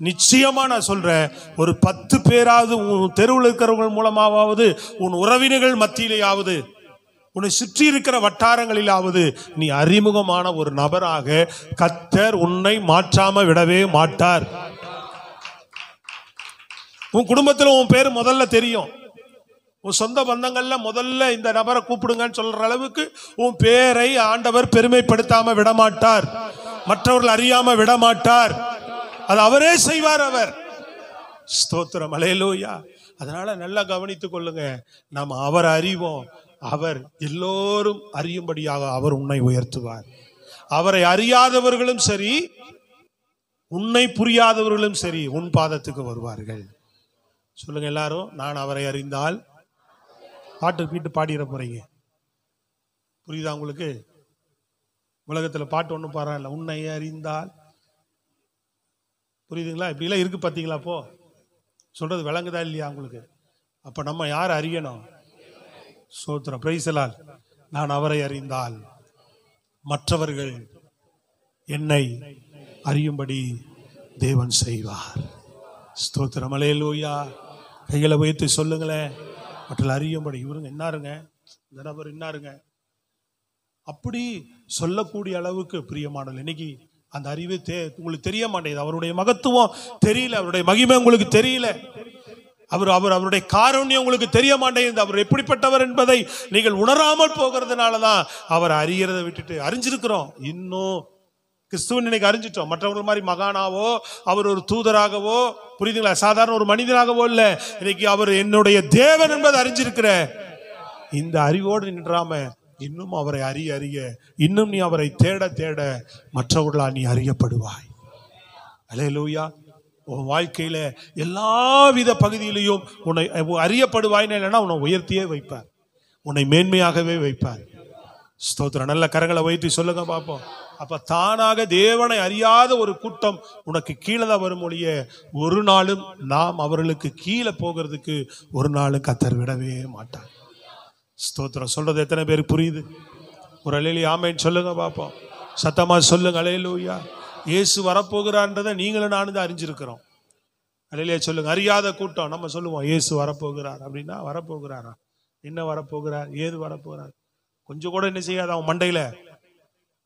நிச்சயமா நான் சொல்றேன், ஒரு 10 பேராவது உன் தெருவில் இருக்கிறவங்க மூலமாவது, உன் உறவினர்கள் மத்தியிலேயாவது உன்னை சுற்றி இருக்கிற வட்டாரங்களிலாவது நீ அறிமுகமான ஒரு நபராக கர்த்தர் உன்னை மாற்றாம விடவே மாட்டார். உன் குடும்பத்தில் உன் பேர் முதல்ல தெரியும். உன் சொந்த பந்தங்கள்ல முதல்ல இந்த நபரை கூப்பிடுங்கன்னு சொல்ற அளவுக்கு உன் பேரை ஆண்டவர் பெருமைப்படுத்தாம விடமாட்டார். மற்றவர்கள் அறியாம விடமாட்டார். அது அவரே செய்வார். அவர் ஸ்தோத்திரம், அல்லேலூயா. அதனால நல்லா கவனித்துக் கொள்ளுங்க. நாம் அவர் அறிவோம். அவர் எல்லோரும் அறியும்படியாக அவர் உன்னை உயர்த்துவார். அவரை அறியாதவர்களும் சரி, உன்னை புரியாதவர்களும் சரி, உன் பாதத்துக்கு வருவார்கள். சொல்லுங்க எல்லாரும், நான் அவரை அறிந்தால். பாட்டு வீட்டு பாடிட போறீங்க, புரியுதா உங்களுக்கு? உலகத்துல பாட்டு ஒன்றும் பாருங்க, உன்னை அறிந்தால். புரியுதுங்களா? இப்படிலாம் இருக்கு பார்த்தீங்களா? அப்போ சொல்றது விளங்குதா இல்லையா உங்களுக்கு? அப்ப நம்ம யார் அறியணும்? ஸ்தோத்திரம், பிரைஸ் தி லார்ட். நான் அவரை அறிந்தால் மற்றவர்கள் என்னை அறியும்படி தேவன் செய்வார். ஸ்தோத்திரம், அல்லேலூயா. கைகளை வைத்து சொல்லுங்களேன், மற்ற அறியும்படி. இவருங்க என்னாருங்க, இந்த நபர் என்னாருங்க, அப்படி சொல்லக்கூடிய அளவுக்கு பிரியமானது. இன்னைக்கு அந்த அறிவு உங்களுக்கு தெரிய மாட்டேங்குது. அவருடைய மகத்துவம் தெரியல, அவருடைய மகிமை உங்களுக்கு தெரியல, அவருடைய காருண்யம் உங்களுக்கு தெரிய மாட்டேங்குது. அவர் எப்படிப்பட்டவர் என்பதை நீங்கள் உணராமல் போகிறதுனாலதான் அவர் அறியறதை விட்டுட்டு அறிஞ்சிருக்கிறோம். இன்னும் கிறிஸ்துவன் இன்னைக்கு அறிஞ்சிட்டோம். மற்றவர்கள் மாதிரி மகானாவோ அவர் ஒரு தூதராகவோ, புரியுதுங்களா, சாதாரண ஒரு மனிதனாகவோ இல்ல. இன்னைக்கு அவர் என்னுடைய தேவன் என்பதை அறிஞ்சிருக்கிற இந்த அறிவோடு நின்றாம இன்னும் அவரை அறிய இன்னும் நீ அவரை தேட தேட மற்றவர்களால் நீ அறியப்படுவாய். அல்லேலூயா. உன் வாழ்க்கையில எல்லாவித பகுதியிலையும் உன்னை அறியப்படுவாய்ன்னு இல்லைன்னா உன்னை உயர்த்தியே வைப்பார், உன்னை மேன்மையாகவே வைப்பார். ஸ்தோத்திரம். நல்ல கரங்களை வைத்து சொல்லுங்க பார்ப்போம். அப்ப தானாக தேவனை அறியாத ஒரு கூட்டம் உனக்கு கீழே தான் வரும் ஒழிய ஒரு நாளும் நாம் அவர்களுக்கு கீழே போகிறதுக்கு ஒரு நாளும் கர்த்தர் விடவே மாட்டார். ஸ்தோத்திரம். சொல்றது எத்தனை பேருக்கு புரியுது? ஒரு அல்லேலூயா ஆமென் சொல்லுங்க பார்ப்போம். சத்தமா சொல்லுங்க அல்லேலூயா. இயேசு வரப்போகிறார்ன்றதை நீங்களும் நானும் தான் அறிஞ்சிருக்கிறோம். அல்லேலூயா சொல்லுங்க. அறியாத கூட்டம் நம்ம சொல்லுவோம் இயேசு வரப்போகிறார் அப்படின்னா, வரப்போகிறாரா, என்ன வரப்போகிறார், ஏது வரப்போகிறார், கொஞ்சம் கூட என்ன செய்யாது, அவன் மண்டையில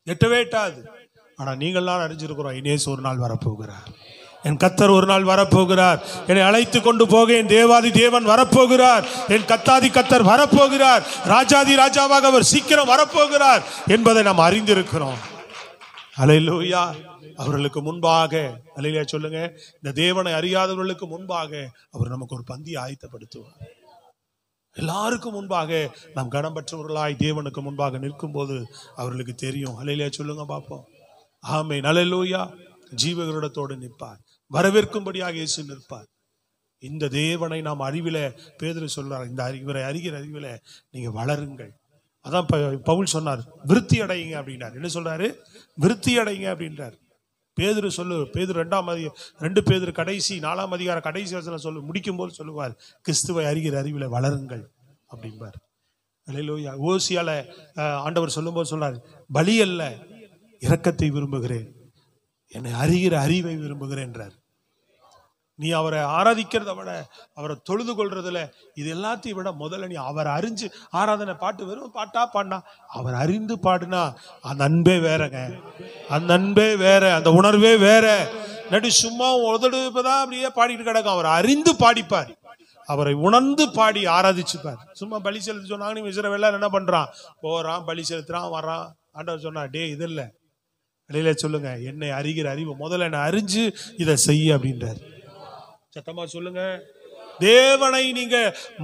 எட்டவே எட்டாது. ஆனா நீங்கள்லாம் அறிஞ்சிருக்கிறோம் இயேசு ஒரு நாள் வரப்போகிறார், என் கர்த்தர் ஒரு நாள் வரப்போகிறார், என்னை அழைத்து கொண்டு போக என் தேவாதி தேவன் வரப்போகிறார், என் கத்தாதி கர்த்தர் வரப்போகிறார், ராஜாதி ராஜாவாக அவர் சீக்கிரம் வரப்போகிறார் என்பதை நாம் அறிந்திருக்கிறோம். அல்லேலூயா. அவர்களுக்கு முன்பாக, அல்லேலூயா சொல்லுங்க, இந்த தேவனை அறியாதவர்களுக்கு முன்பாக அவர் நமக்கு ஒரு பந்தி ஆயத்தப்படுத்துவார். எல்லாருக்கும் முன்பாக நாம் கனம் பெற்றவர்களாய் தேவனுக்கு முன்பாக நிற்கும் போது அவர்களுக்கு தெரியும். அல்லேலூயா சொல்லுங்க பார்ப்போம். ஆமென், அல்லேலூயா. ஜீவகருடத்தோடு நிற்பார், வரவேற்கும்படியாக இயேசு நிற்பார். இந்த தேவனை நாம் அறிவில, பேதுரு சொல்றார், இந்த இவரை அறிகிற அறிவில நீங்க வளருங்கள். அதான் பவுல் சொன்னார், விருத்தி அடையுங்க அப்படின்றார். என்ன சொல்றாரு? விருத்தி அடையுங்க அப்படின்றார். பேதுரு பேதுரு 2 பேதுரு கடைசி 4ஆம் அதிகார கடைசி வசனம் முடிக்கும் போது சொல்லுவார், கிறிஸ்துவை அறிகிற அறிவில வளருங்கள் அப்படின்பார். அல்லேலூயா. ஓசியால ஆண்டவர் சொல்லும் போது சொல்றாரு, பலி அல்ல இரக்கத்தை விரும்புகிறேன், என்னை அறிகிற அறிவை விரும்புகிறேன்றார். நீ அவரை ஆராதிக்கிறத விட, அவரை தொழுது கொள்றதுல, இது எல்லாத்தையும் விட முதல்ல நீ அவரை அறிஞ்சு ஆராதனை. பாட்டு வெறும் பாட்டா பாடினா, அவர் அறிந்து பாடுனா அந்த அன்பே வேறங்க, அந்த அன்பே வேற, அந்த உணர்வே வேற. நடு சும்மா உதடுதான் அப்படியே பாடிட்டு கிடக்கும். அவர் அறிந்து பாடிப்பார், அவரை உணர்ந்து பாடி ஆராதிச்சுப்பார். சும்மா பலி செலுத்த சொன்னாங்க, நீ இஸ்ரவேலர் என்ன பண்றான், போறான் பலி செலுத்துறான் வர்றான். ஆண்டவர் சொன்னா, டே இது இல்ல, இடையில சொல்லுங்க, என்னை அறிகிற அறிவு முதல்ல என்னை அறிஞ்சு இதை செய்ய அப்படின்றார். சத்தமா சொல்லுங்க. தேவனை நீங்க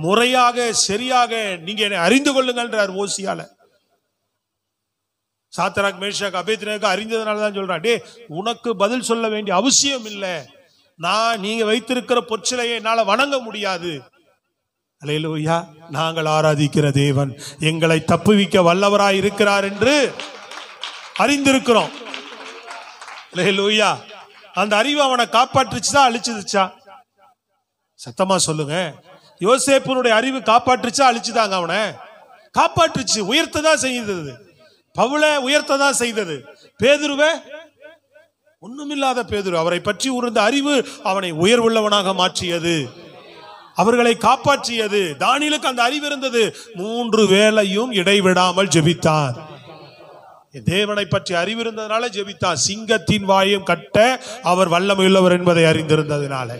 முறையாக சரியாக நீங்க என்னை அறிந்து கொள்ளுங்கள்ன்றார் ஓசியால. சாத்ராக் மேஷாக் அபேத்நேகோ அறிந்ததுனாலதான் சொல்றான், டே உனக்கு பதில் சொல்ல வேண்டிய அவசியம் இல்லை, நீங்க வைத்திருக்கிற பொற்சிலையை என்னால வணங்க முடியாது. அல்லேலூயா. நாங்கள் ஆராதிக்கிற தேவன் எங்களை தப்புவிக்க வல்லவராய் இருக்கிறார் என்று அறிந்திருக்கிறோம். அல்லேலூயா. அந்த அறிவு அவனை காப்பாற்றுச்சுதான் அழிச்சுதுச்சா? சத்தமா சொல்லுங்க. யோசேப்புனுடைய அறிவு காப்பாற்றுச்சா அழிச்சுதாங்க? அவனை காப்பாற்றுச்சு, உயர்த்ததான் செய்தது. பவுலை உயர்த்ததான் செய்தது. பேதுருவே ஒண்ணுமில்லாத பேதுரு, அவரை பற்றி உருந்த அறிவு அவனை உயர்வுள்ளவனாக மாற்றியது. அவர்களை காப்பாற்றியது. தானியேலுக்கு அந்த அறிவு இருந்தது. 3 வேளையும் இடைவிடாமல் ஜெபித்தார். தேவனை பற்றி அறிவு இருந்ததுனால ஜெபித்தார். சிங்கத்தின் வாயும் கட்ட அவர் வல்லமையுள்ளவர் என்பதை அறிந்திருந்ததுனால.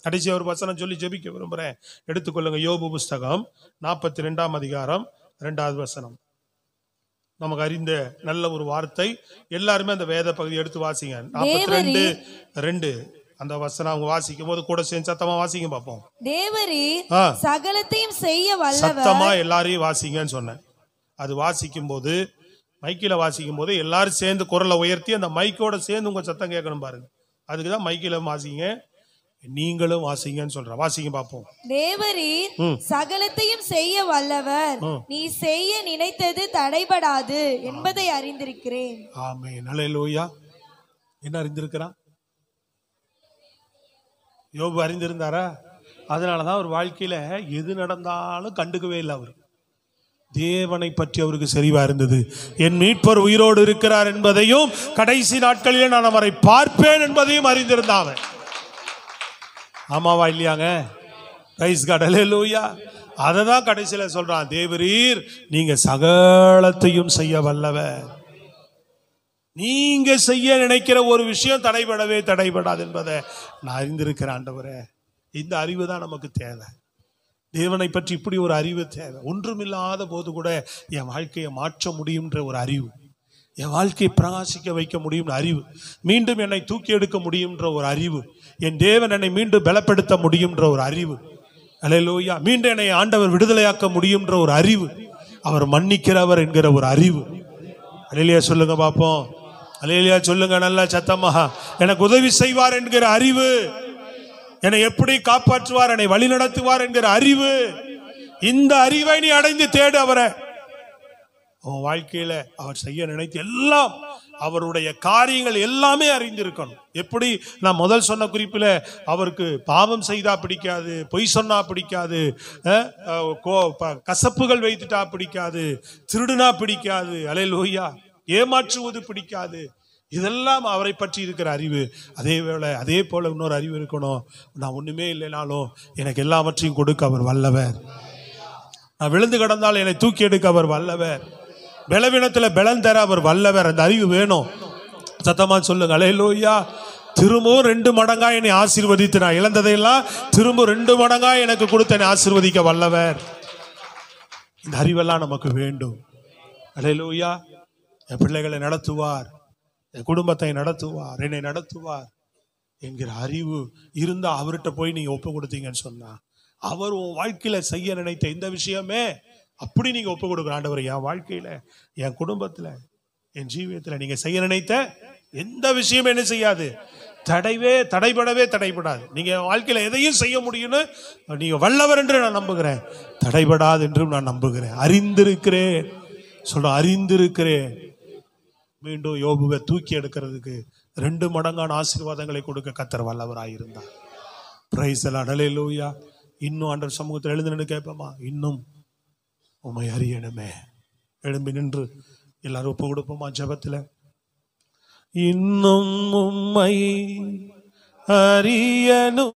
கடைசி ஒரு வசனம் சொல்லி ஜெபிக்க விரும்புறேன். எடுத்துக்கொள்ளுங்க. யோபு புஸ்தகம் 42ஆம் அதிகாரம் 2வது வசனம். நமக்கு அறிந்த நல்ல ஒரு வார்த்தை. எல்லாருமே அந்த வேத பகுதி எடுத்து வாசிங்க. 42:2 அந்த வசனம் அவங்க வாசிக்கும் போது கூட சேர்ந்து சத்தமா வாசிங்க பார்ப்போம். தேவரீர் சகலத்தையும் செய்ய வல்லவர். சத்தமா எல்லாரையும் வாசிங்கன்னு சொன்னேன். அது வாசிக்கும் போது, மைக்கில வாசிக்கும் போது எல்லாரும் சேர்ந்து குரலை உயர்த்தி அந்த மைக்கோட சேர்ந்து உங்க சத்தம் கேட்கணும் பாருங்க. அதுக்குதான் மைக்கில வாசிங்க, நீங்களும் வாசிங்கன்னு சொல்ற. வாசிங்க பார்ப்போம். தேவரீர் சகலத்தையும் செய்ய வல்லவர், நீ செய்ய நினைத்தது தடைபடாது என்பதை அறிந்திருக்கிறேன். ஆமென். அல்லேலூயா. என்ன அறிந்திருக்கிறான்? யோபு அறிந்திருந்தாரா? அதனாலதான் அவர் வாழ்க்கையில எது நடந்தாலும் கண்டுக்கவே இல்லை. அவர் தேவனை பற்றி அவருக்கு சரிவா இருந்தது. என் மீட்பர் உயிரோடு இருக்கிறார் என்பதையும் கடைசி நாட்களிலே நான் அவரை பார்ப்பேன் என்பதையும் அறிந்திருந்தாங்க. ஆமாவா இல்லையாங்க? Praise God. அல்லேலூயா. அததான் கடைசியில சொல்றான், தேவரீர் நீங்க சகலத்தையும் செய்ய வல்லவர். நீங்க செய்ய நினைக்கிற ஒரு விஷயம் தடைபடாது என்பதை நான் அறிந்திருக்கிறேன் ஆண்டவரே. இந்த அறிவு தான் நமக்கு தேவை. தேவனை பற்றி இப்படி ஒரு அறிவு தேவை. ஒன்றுமில்லாத போது கூட என் வாழ்க்கையை மாற்ற முடியும்ன்ற ஒரு அறிவு, என் வாழ்க்கையை பிரகாசிக்க வைக்க முடியும் அறிவு, மீண்டும் என்னை தூக்கி எடுக்க முடியும்ன்ற ஒரு அறிவு, என் தேவன் என்னை மீண்டும் பலப்படுத்த முடியும்ன்ற ஒரு அறிவு. அல்லேலூயா. மீண்டும் என்னை ஆண்டவர் விடுதலையாக்க முடியும்ன்ற ஒரு அறிவு, அவர் மன்னிக்கிறவர் என்கிற ஒரு அறிவு. அல்லேலூயா சொல்லுங்க பாப்போம். அல்லேலூயா சொல்லுங்க நல்லா சத்தமா. எனக்கு உதவி செய்வார் என்கிற அறிவு, என்னை எப்படி காப்பாற்றுவார், என்னை வழி நடத்துவார் என்கிற அறிவு. இந்த அறிவை நீ அடைந்து தேடு அவரை. உன் வாழ்க்கையில அவர் செய்ய நினைத்து எல்லாம், அவருடைய காரியங்கள் எல்லாமே அறிந்திருக்கணும். எப்படி நான் முதல் சொன்ன குறிப்பில், அவருக்கு பாவம் செய்தா பிடிக்காது, பொய் சொன்னா பிடிக்காது, கசப்புகள் வைத்துட்டா பிடிக்காது, திருடுனா பிடிக்காது, அல்லேலூயா, ஏமாற்றுவது பிடிக்காது. இதெல்லாம் அவரை பற்றி இருக்கிற அறிவு. அதே போல இன்னொரு அறிவு இருக்கணும். நான் ஒண்ணுமே இல்லைனாலும் எனக்கு எல்லாவற்றையும் கொடுக்க அவர் வல்லவர். நான் விழுந்து கிடந்தால் என்னை தூக்கி எடுக்க அவர் வல்லவர். பலவீனத்துல பலன் தர அவர் வல்லவர். அந்த அறிவு வேணும். சத்தமா சொல்லுங்க அல்லேலூயா. திரும்பவும் 2 மடங்கா என்னை ஆசீர்வதித்து, நான் இழந்ததையெல்லாம் திரும்ப 2 மடங்கா எனக்கு கொடுத்து என்னை ஆசீர்வதிக்க வல்லவர். இந்த அறிவெல்லாம் நமக்கு வேண்டும். அல்லேலூயா. என் பிள்ளைகளை நடத்துவார், என் குடும்பத்தை நடத்துவார், என்னை நடத்துவார் என்கிற அறிவு இருந்தா அவர்கிட்ட போய் நீங்க ஒப்பு கொடுத்தீங்கன்னு சொன்னா, அவர் உன் வாழ்க்கையில செய்ய நினைத்த இந்த விஷயமே அப்படி நீங்க ஒப்பு கொடுக்குற. ஆண்டவர், என் வாழ்க்கையில, என் குடும்பத்துல, என் ஜீவியத்துல நீங்க செய்ய நினைத்த எந்த விஷயமே என்ன செய்யாது, தடைபடாது. நீங்க வாழ்க்கையில எதையும் செய்ய முடியும்னு நீங்க வல்லவர் என்று நான் நம்புகிறேன். தடைபடாது என்றும் நான் நம்புகிறேன். அறிந்திருக்கிறேன் சொல்ற, அறிந்திருக்கிறேன். மீண்டும் யோபுவை தூக்கி எடுக்கிறதுக்கு 2 மடங்கான ஆசீர்வாதங்களை கொடுக்க கர்த்தர் வல்லவராயிருந்தார். Price the lord. அல்லேலூயா. இன்னும் ஆண்டவர் சமூகத்தில் எழுந்து நின்று கேட்போமா? இன்னும் உம்மை அறியணுமே. எழும்பி நின்று எல்லாரும் ஒப்பு கொடுப்போமா ஜெபத்துல? இன்னும் உம்மை அறியணும்.